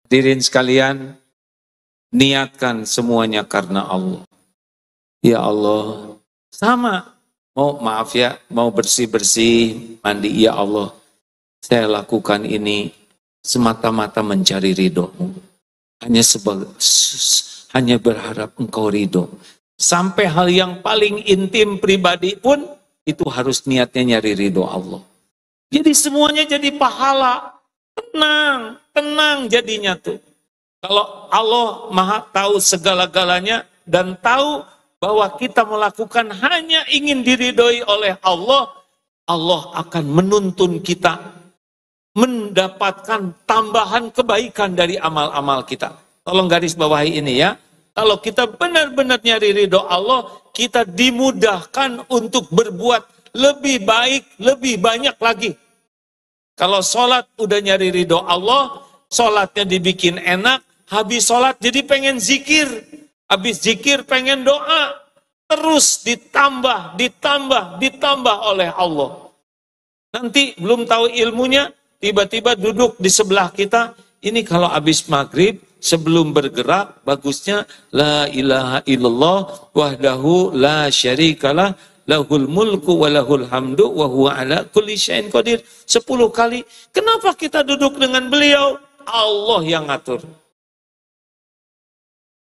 Hadirin sekalian, niatkan semuanya karena Allah. Ya Allah, sama. Maaf ya, mau bersih-bersih, mandi. Ya Allah, saya lakukan ini semata-mata mencari ridho-Mu. Hanya berharap Engkau ridho. Sampai hal yang paling intim pribadi pun, itu harus niatnya nyari ridho Allah. Jadi semuanya jadi pahala. Tenang jadinya tuh. Kalau Allah Maha tahu segala-galanya dan tahu bahwa kita melakukan hanya ingin diridhoi oleh Allah, Allah akan menuntun kita mendapatkan tambahan kebaikan dari amal-amal kita. Tolong garis bawahi ini ya. Kalau kita benar-benar nyari ridho Allah, kita dimudahkan untuk berbuat lebih baik, lebih banyak lagi. Kalau sholat udah nyari ridho Allah, sholatnya dibikin enak, habis sholat jadi pengen zikir. Habis zikir pengen doa, terus ditambah oleh Allah. Nanti belum tahu ilmunya, tiba-tiba duduk di sebelah kita, ini kalau habis maghrib, sebelum bergerak, bagusnya, La ilaha illallah, wahdahu la syarikalah, lahul mulku wa lahul hamdu, wa huwa ala kulli syai'in qadir. 10 kali. Kenapa kita duduk dengan beliau? Allah yang ngatur.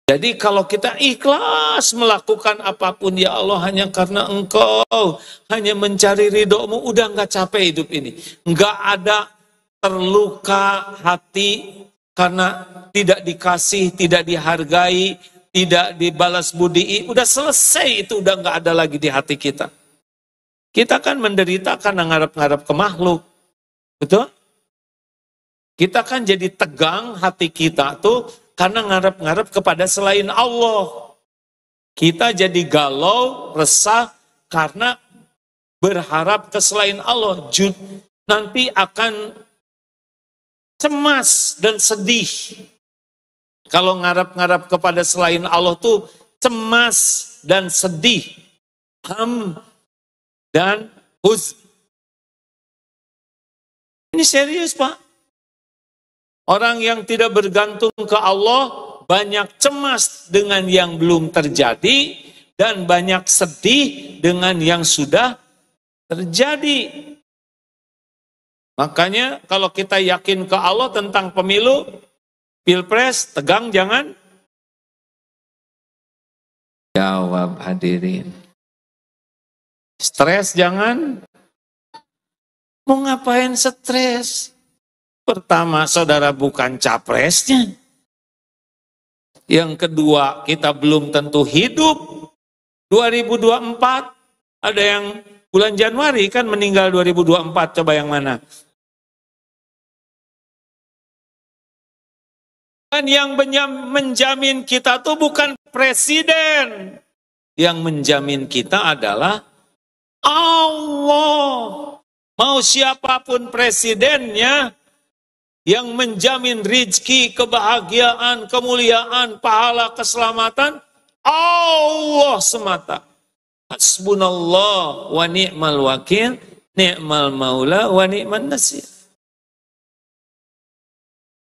Jadi kalau kita ikhlas melakukan apapun, ya Allah hanya karena Engkau, hanya mencari ridho-Mu, udah nggak capek hidup ini. Nggak ada terluka hati karena tidak dikasih, tidak dihargai, tidak dibalas budi. Udah selesai itu, udah nggak ada lagi di hati kita. Kita kan menderita karena ngarep-ngarep ke makhluk. Betul? Kita kan jadi tegang hati kita tuh, karena ngarep-ngarep kepada selain Allah. Kita jadi galau, resah, karena berharap ke selain Allah. Nanti akan cemas dan sedih. Kalau ngarep-ngarep kepada selain Allah tuh cemas dan sedih. Dan huzn. Ini serius Pak. Orang yang tidak bergantung ke Allah banyak cemas dengan yang belum terjadi dan banyak sedih dengan yang sudah terjadi. Makanya kalau kita yakin ke Allah tentang pemilu, pilpres, tegang jangan? Jawab hadirin. Stres jangan? Mau ngapain stres? Pertama, saudara bukan capresnya. Yang kedua, kita belum tentu hidup 2024. Ada yang bulan Januari kan meninggal 2024, coba yang mana? Dan yang menjamin kita tuh bukan presiden. Yang menjamin kita adalah Allah. Mau siapapun presidennya, yang menjamin rizki, kebahagiaan, kemuliaan, pahala, keselamatan, Allah semata. Hasbunallah wa ni'mal wakil, ni'mal maula wa ni'man nasir.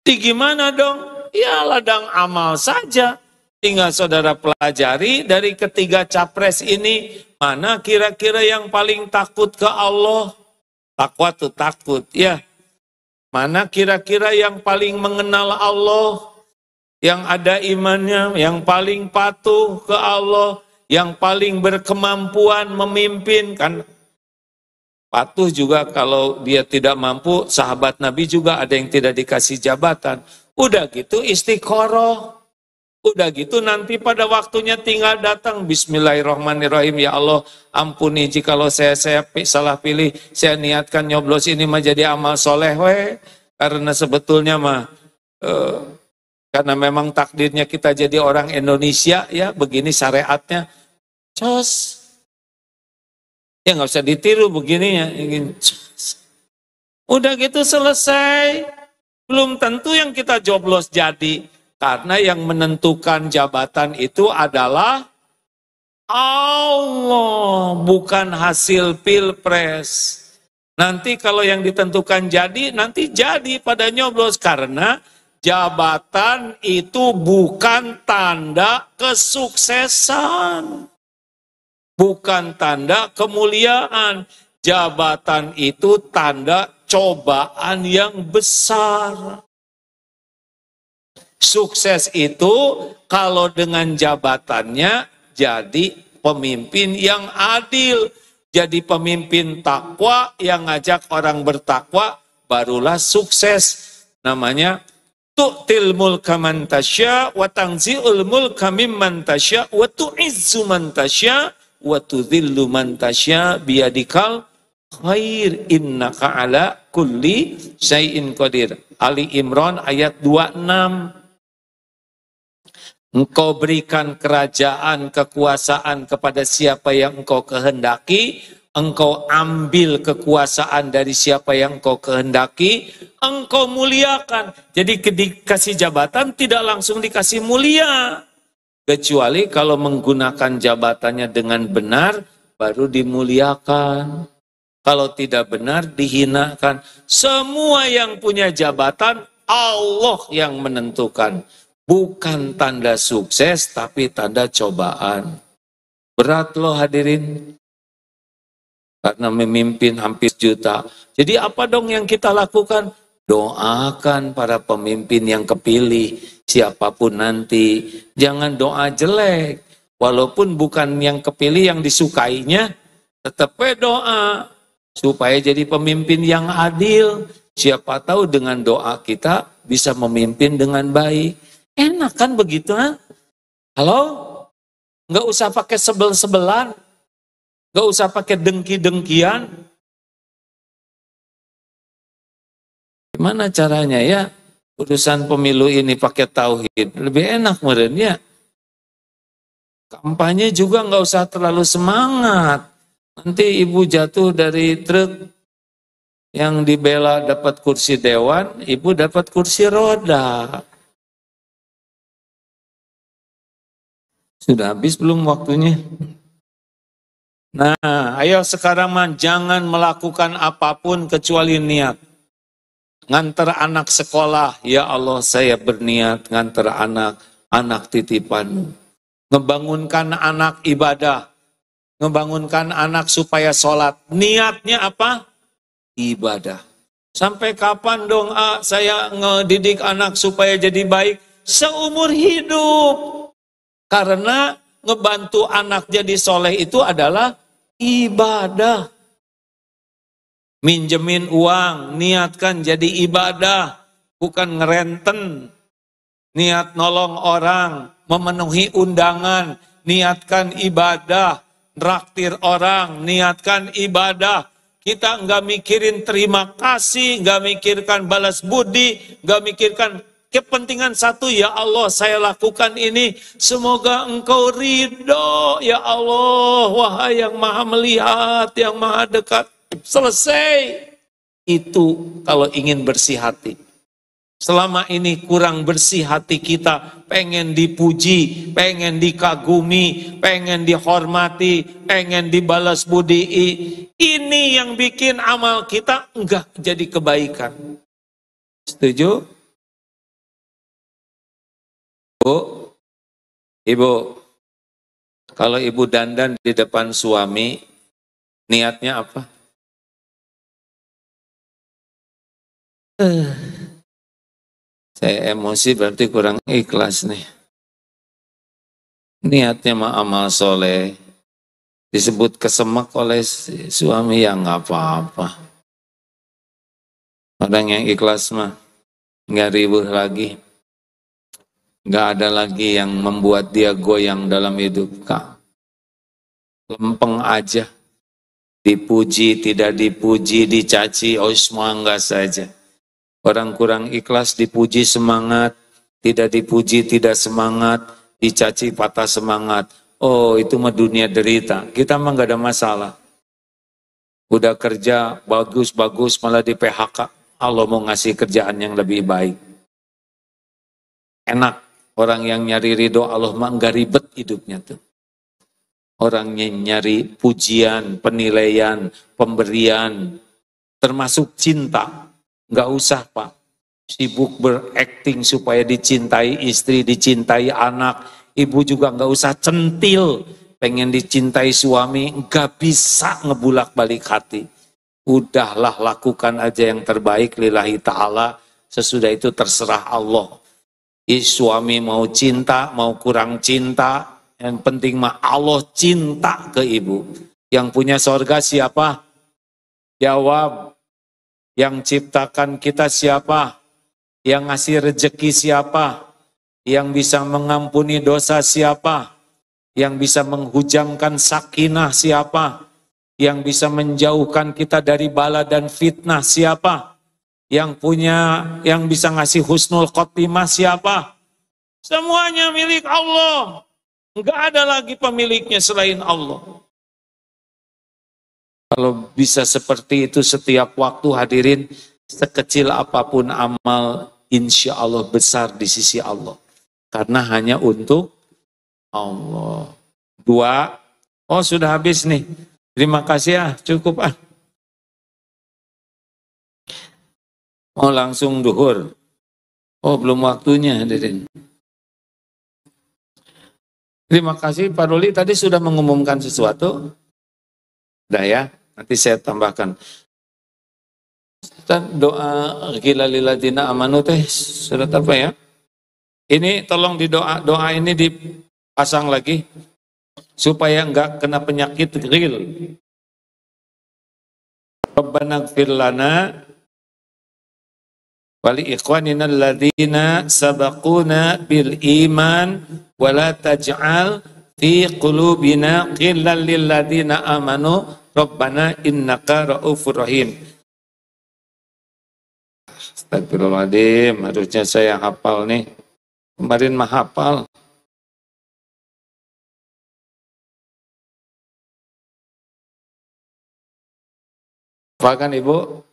Gimana dong? Ya ladang amal saja. Tinggal saudara pelajari dari ketiga capres ini, mana kira-kira yang paling takut ke Allah? Takwa tuh takut, ya. Mana kira-kira yang paling mengenal Allah, yang ada imannya, yang paling patuh ke Allah, yang paling berkemampuan memimpin, kan patuh juga kalau dia tidak mampu, sahabat Nabi juga ada yang tidak dikasih jabatan. Udah gitu istiqoroh. Udah gitu nanti pada waktunya tinggal datang, bismillahirrahmanirrahim, ya Allah ampuni jikalau saya salah pilih, saya niatkan nyoblos ini menjadi amal soleh we. Karena sebetulnya mah karena memang takdirnya kita jadi orang Indonesia, ya begini syariatnya, cos. Ya nggak usah ditiru begininya. Udah gitu selesai. Belum tentu yang kita joblos jadi. Karena yang menentukan jabatan itu adalah Allah, bukan hasil pilpres. Nanti kalau yang ditentukan jadi, nanti jadi pada nyoblos. Karena jabatan itu bukan tanda kesuksesan. Bukan tanda kemuliaan. Jabatan itu tanda cobaan yang besar. Sukses itu kalau dengan jabatannya jadi pemimpin yang adil. Jadi pemimpin takwa yang ngajak orang bertakwa, barulah sukses. Namanya tu'til mulka man tasya wa tanzi'ul mulka mimman tasya wa tu'izzu man tasya wa tudhillu man tasya biyadikal khair innaka ala kulli syai'in qadir. Ali Imran ayat 26. Engkau berikan kerajaan, kekuasaan kepada siapa yang engkau kehendaki, engkau ambil kekuasaan dari siapa yang engkau kehendaki, engkau muliakan. Jadi dikasih jabatan tidak langsung dikasih mulia. Kecuali kalau menggunakan jabatannya dengan benar, baru dimuliakan. Kalau tidak benar, dihinakan. Semua yang punya jabatan, Allah yang menentukan. Bukan tanda sukses, tapi tanda cobaan. Berat loh hadirin. Karena memimpin hampir juta. Jadi apa dong yang kita lakukan? Doakan para pemimpin yang kepilih. Siapapun nanti. Jangan doa jelek. Walaupun bukan yang kepilih yang disukainya. Tetap doa. Supaya jadi pemimpin yang adil. Siapa tahu dengan doa kita bisa memimpin dengan baik. Enak kan begitu, ha? Halo? Nggak usah pakai sebel-sebelan. Nggak usah pakai dengki-dengkian. Gimana caranya ya? Urusan pemilu ini pakai tauhid. Lebih enak meren ya. Kampanye juga nggak usah terlalu semangat. Nanti ibu jatuh dari truk yang dibela dapat kursi dewan, ibu dapat kursi roda. Sudah habis belum waktunya? Nah, ayo sekarang mah jangan melakukan apapun kecuali niat. Nganter anak sekolah, ya Allah saya berniat nganter anak titipan. Ngebangunkan anak ibadah, ngebangunkan anak supaya sholat. Niatnya apa? Ibadah. Sampai kapan dong saya ngedidik anak supaya jadi baik? Seumur hidup. Karena ngebantu anak jadi soleh itu adalah ibadah. minjemin uang, niatkan jadi ibadah, bukan ngerenten. Niat nolong orang, memenuhi undangan, niatkan ibadah. Traktir orang, niatkan ibadah. Kita nggak mikirin terima kasih, nggak mikirkan balas budi, nggak mikirkan kepentingan satu, ya Allah saya lakukan ini, semoga engkau ridho, ya Allah, wahai yang maha melihat, yang maha dekat. Selesai. Itu kalau ingin bersih hati. Selama ini kurang bersih hati kita, pengen dipuji, pengen dikagumi, pengen dihormati, pengen dibalas budi. Ini yang bikin amal kita enggak jadi kebaikan. Setuju? Bu, ibu, kalau ibu dandan di depan suami, niatnya apa? Saya emosi berarti kurang ikhlas nih. Niatnya mah amal soleh, disebut kesemak oleh suami, ya nggak apa-apa. Orang yang ikhlas mah nggak ribuh lagi, nggak ada lagi yang membuat dia goyang dalam hidup. Lempeng aja, dipuji, tidak dipuji, dicaci, oh semua enggak saja. Orang kurang ikhlas dipuji semangat, tidak dipuji tidak semangat, dicaci patah semangat. Oh itu mah dunia derita, kita mah nggak ada masalah. Udah kerja bagus-bagus malah di PHK, Allah mau ngasih kerjaan yang lebih baik. Enak, orang yang nyari ridho Allah mah nggak ribet hidupnya tuh. Orang yang nyari pujian, penilaian, pemberian, termasuk cinta. Nggak usah Pak, sibuk berakting supaya dicintai istri, dicintai anak. Ibu juga nggak usah centil, pengen dicintai suami, nggak bisa ngebulak balik hati. Udahlah lakukan aja yang terbaik lillahi ta'ala, sesudah itu terserah Allah. Suami mau cinta, mau kurang cinta, yang penting mah Allah cinta ke ibu. Yang punya sorga siapa? Jawab. Yang ciptakan kita siapa? Yang ngasih rezeki siapa? Yang bisa mengampuni dosa siapa? Yang bisa menghujamkan sakinah siapa? Yang bisa menjauhkan kita dari bala dan fitnah siapa? Yang bisa ngasih husnul khotimah siapa? Semuanya milik Allah. Enggak ada lagi pemiliknya selain Allah. Kalau bisa seperti itu setiap waktu hadirin, sekecil apapun amal, insya Allah besar di sisi Allah. Karena hanya untuk Allah. 2, oh sudah habis nih. Terima kasih cukup Mau langsung duhur. Oh belum waktunya hadirin. Terima kasih Pak Ruli, tadi sudah mengumumkan sesuatu. Udah ya, nanti saya tambahkan. Doa gila liladina amanu teh surat apa ya? Ini tolong di doa ini dipasang lagi supaya enggak kena penyakit ghil. Rabbana ighfir lana wa li ikhwanina alladziina sabaquna bil iman wa la taj'al fi qulubina ghillan lil ladzina amanu rabbana innaka raufur rahim. Astagfirullahaladzim, harusnya saya hafal nih. Kemarin mah hafal. Hafalkan Ibu?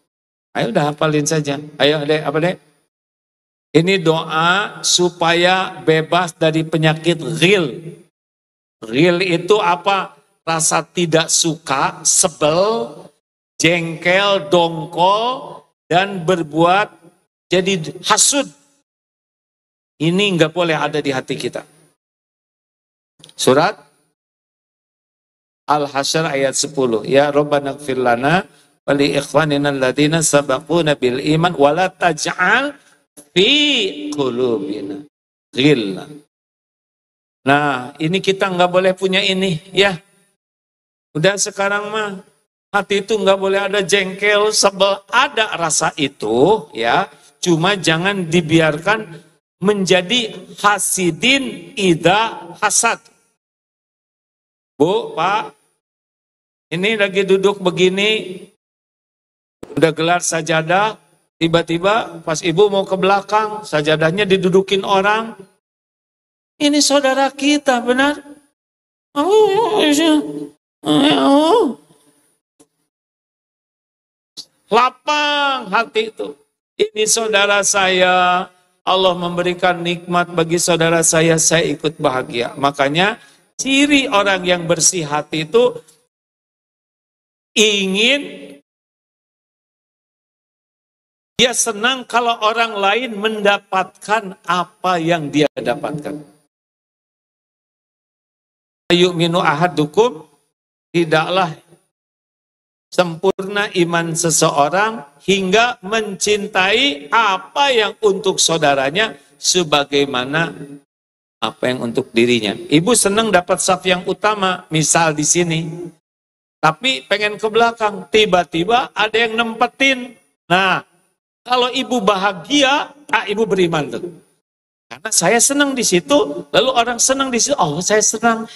Ayo udah hafalin saja. Ayo Dek, apa Dek? Ini doa supaya bebas dari penyakit ghil. Ghil itu apa? Rasa tidak suka, sebel, jengkel, dongkol, dan berbuat jadi hasud. Ini enggak boleh ada di hati kita. Surat Al-Hasyr ayat 10. Ya Rabbana ighfir lana wa li ikhwanina alladziina sabaquna bil iman wa la taj'al fi qulubina ghillan. Nah, ini kita nggak boleh punya ini, ya. Udah sekarang mah Hati itu nggak boleh ada jengkel, sebel, ada rasa itu, ya. Cuma jangan dibiarkan menjadi hasidin ida hasad. Bu, Pak, ini lagi duduk begini, udah gelar sajadah, tiba-tiba pas ibu mau ke belakang, sajadahnya didudukin orang. Ini saudara kita, benar? Lapang hati itu. Ini saudara saya, Allah memberikan nikmat bagi saudara saya ikut bahagia. Makanya ciri orang yang bersih hati itu ingin, dia senang kalau orang lain mendapatkan apa yang dia dapatkan. Yu'minu ahadukum, tidaklah sempurna iman seseorang hingga mencintai apa yang untuk saudaranya sebagaimana apa yang untuk dirinya. Ibu senang dapat saf yang utama, misal di sini. Tapi pengen ke belakang, tiba-tiba ada yang nempetin. Nah, kalau ibu bahagia, ibu beriman tuh. Karena saya senang di situ, lalu orang senang di situ, oh saya senang.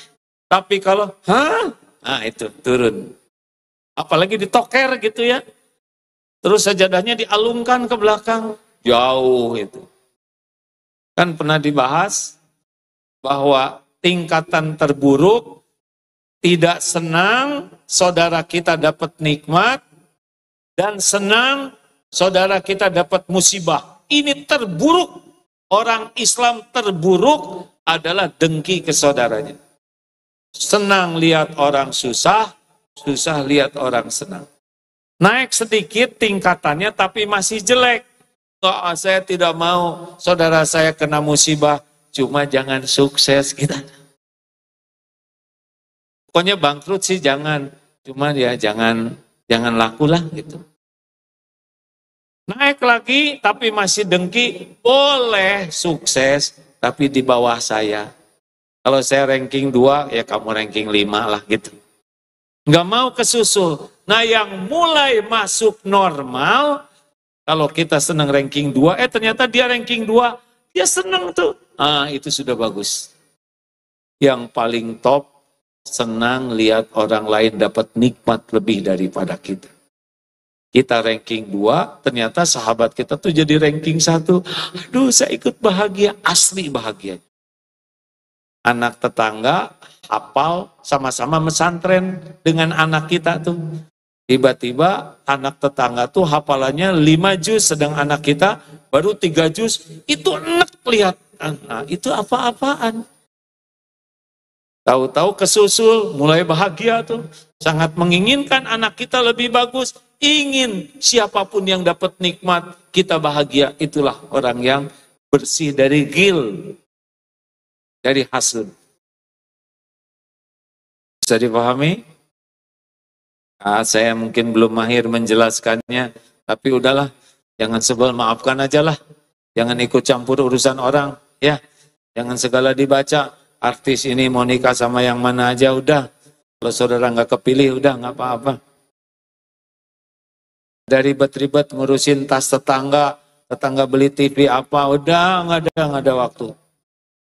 Tapi kalau, nah itu turun. Apalagi ditoker gitu ya. Terus sajadahnya dialungkan ke belakang. Jauh itu. Kan pernah dibahas bahwa tingkatan terburuk, tidak senang saudara kita dapat nikmat, dan senang saudara kita dapat musibah. Ini terburuk. Orang Islam terburuk adalah dengki ke saudaranya. Senang lihat orang susah, susah lihat orang senang. Naik sedikit tingkatannya tapi masih jelek. Kok saya tidak mau saudara saya kena musibah, cuma jangan sukses kita. Pokoknya bangkrut sih jangan, cuma ya jangan lakulah gitu. Naik lagi tapi masih dengki, boleh sukses tapi di bawah saya. Kalau saya ranking 2, ya kamu ranking 5 lah gitu. Nggak mau kesusul. Nah yang mulai masuk normal, kalau kita senang ranking 2, ternyata dia ranking 2, dia senang tuh. Itu sudah bagus. Yang paling top, senang lihat orang lain dapat nikmat lebih daripada kita. Kita ranking 2, ternyata sahabat kita tuh jadi ranking 1. Aduh, saya ikut bahagia, asli bahagia. Anak tetangga hafal sama-sama mesantren dengan anak kita tuh. Tiba-tiba anak tetangga tuh hafalannya 5 juz, sedang anak kita baru 3 juz. Itu enak lihat. Nah, itu apa-apaan. Tahu-tahu kesusul, mulai bahagia tuh. Sangat menginginkan anak kita lebih bagus. Ingin siapapun yang dapat nikmat, kita bahagia. Itulah orang yang bersih dari ghil, dari hasud. Bisa dipahami? Saya mungkin belum mahir menjelaskannya, tapi udahlah, jangan sebel, maafkan aja lah. Jangan ikut campur urusan orang, ya. Jangan segala dibaca. Artis ini mau nikah sama yang mana aja, udah. Kalau saudara nggak kepilih, udah nggak apa-apa. Dari ribet-ribet ngurusin tas tetangga beli TV apa, udah nggak ada waktu.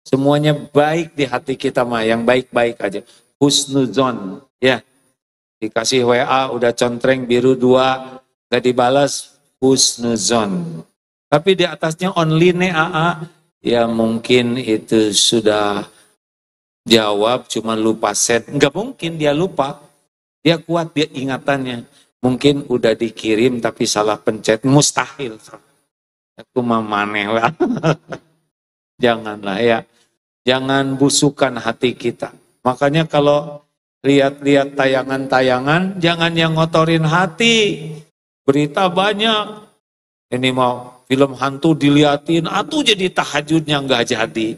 Semuanya baik di hati kita mah, yang baik-baik aja. Husnuzon, ya. Dikasih WA, udah contreng biru 2, nggak dibalas, husnuzon. Tapi di atasnya only AA, ya mungkin itu sudah jawab, cuma lupa set. Nggak mungkin dia lupa, dia kuat, dia ingatannya. Mungkin udah dikirim tapi salah pencet, mustahil. Aku mah maneh lah. Janganlah ya. Jangan busukkan hati kita. Makanya kalau lihat-lihat tayangan-tayangan, jangan yang ngotorin hati. Berita banyak. Ini mau film hantu diliatin, atuh jadi tahajudnya nggak jadi.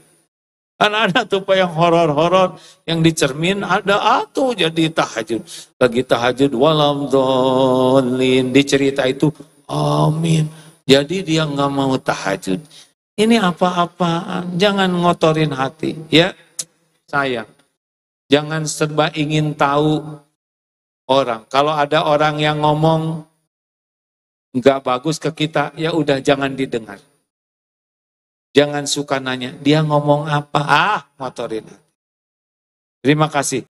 Kan ada tuh Pak yang horor-horor, yang dicermin ada atuh jadi tahajud. Lagi tahajud walam dholin, dicerita itu amin. Jadi dia nggak mau tahajud. Ini apa-apaan, jangan ngotorin hati, ya. Sayang. Jangan serba ingin tahu. orang. Kalau ada orang yang ngomong nggak bagus ke kita, ya udah jangan didengar. Jangan suka nanya, dia ngomong apa? Motorin. Terima kasih.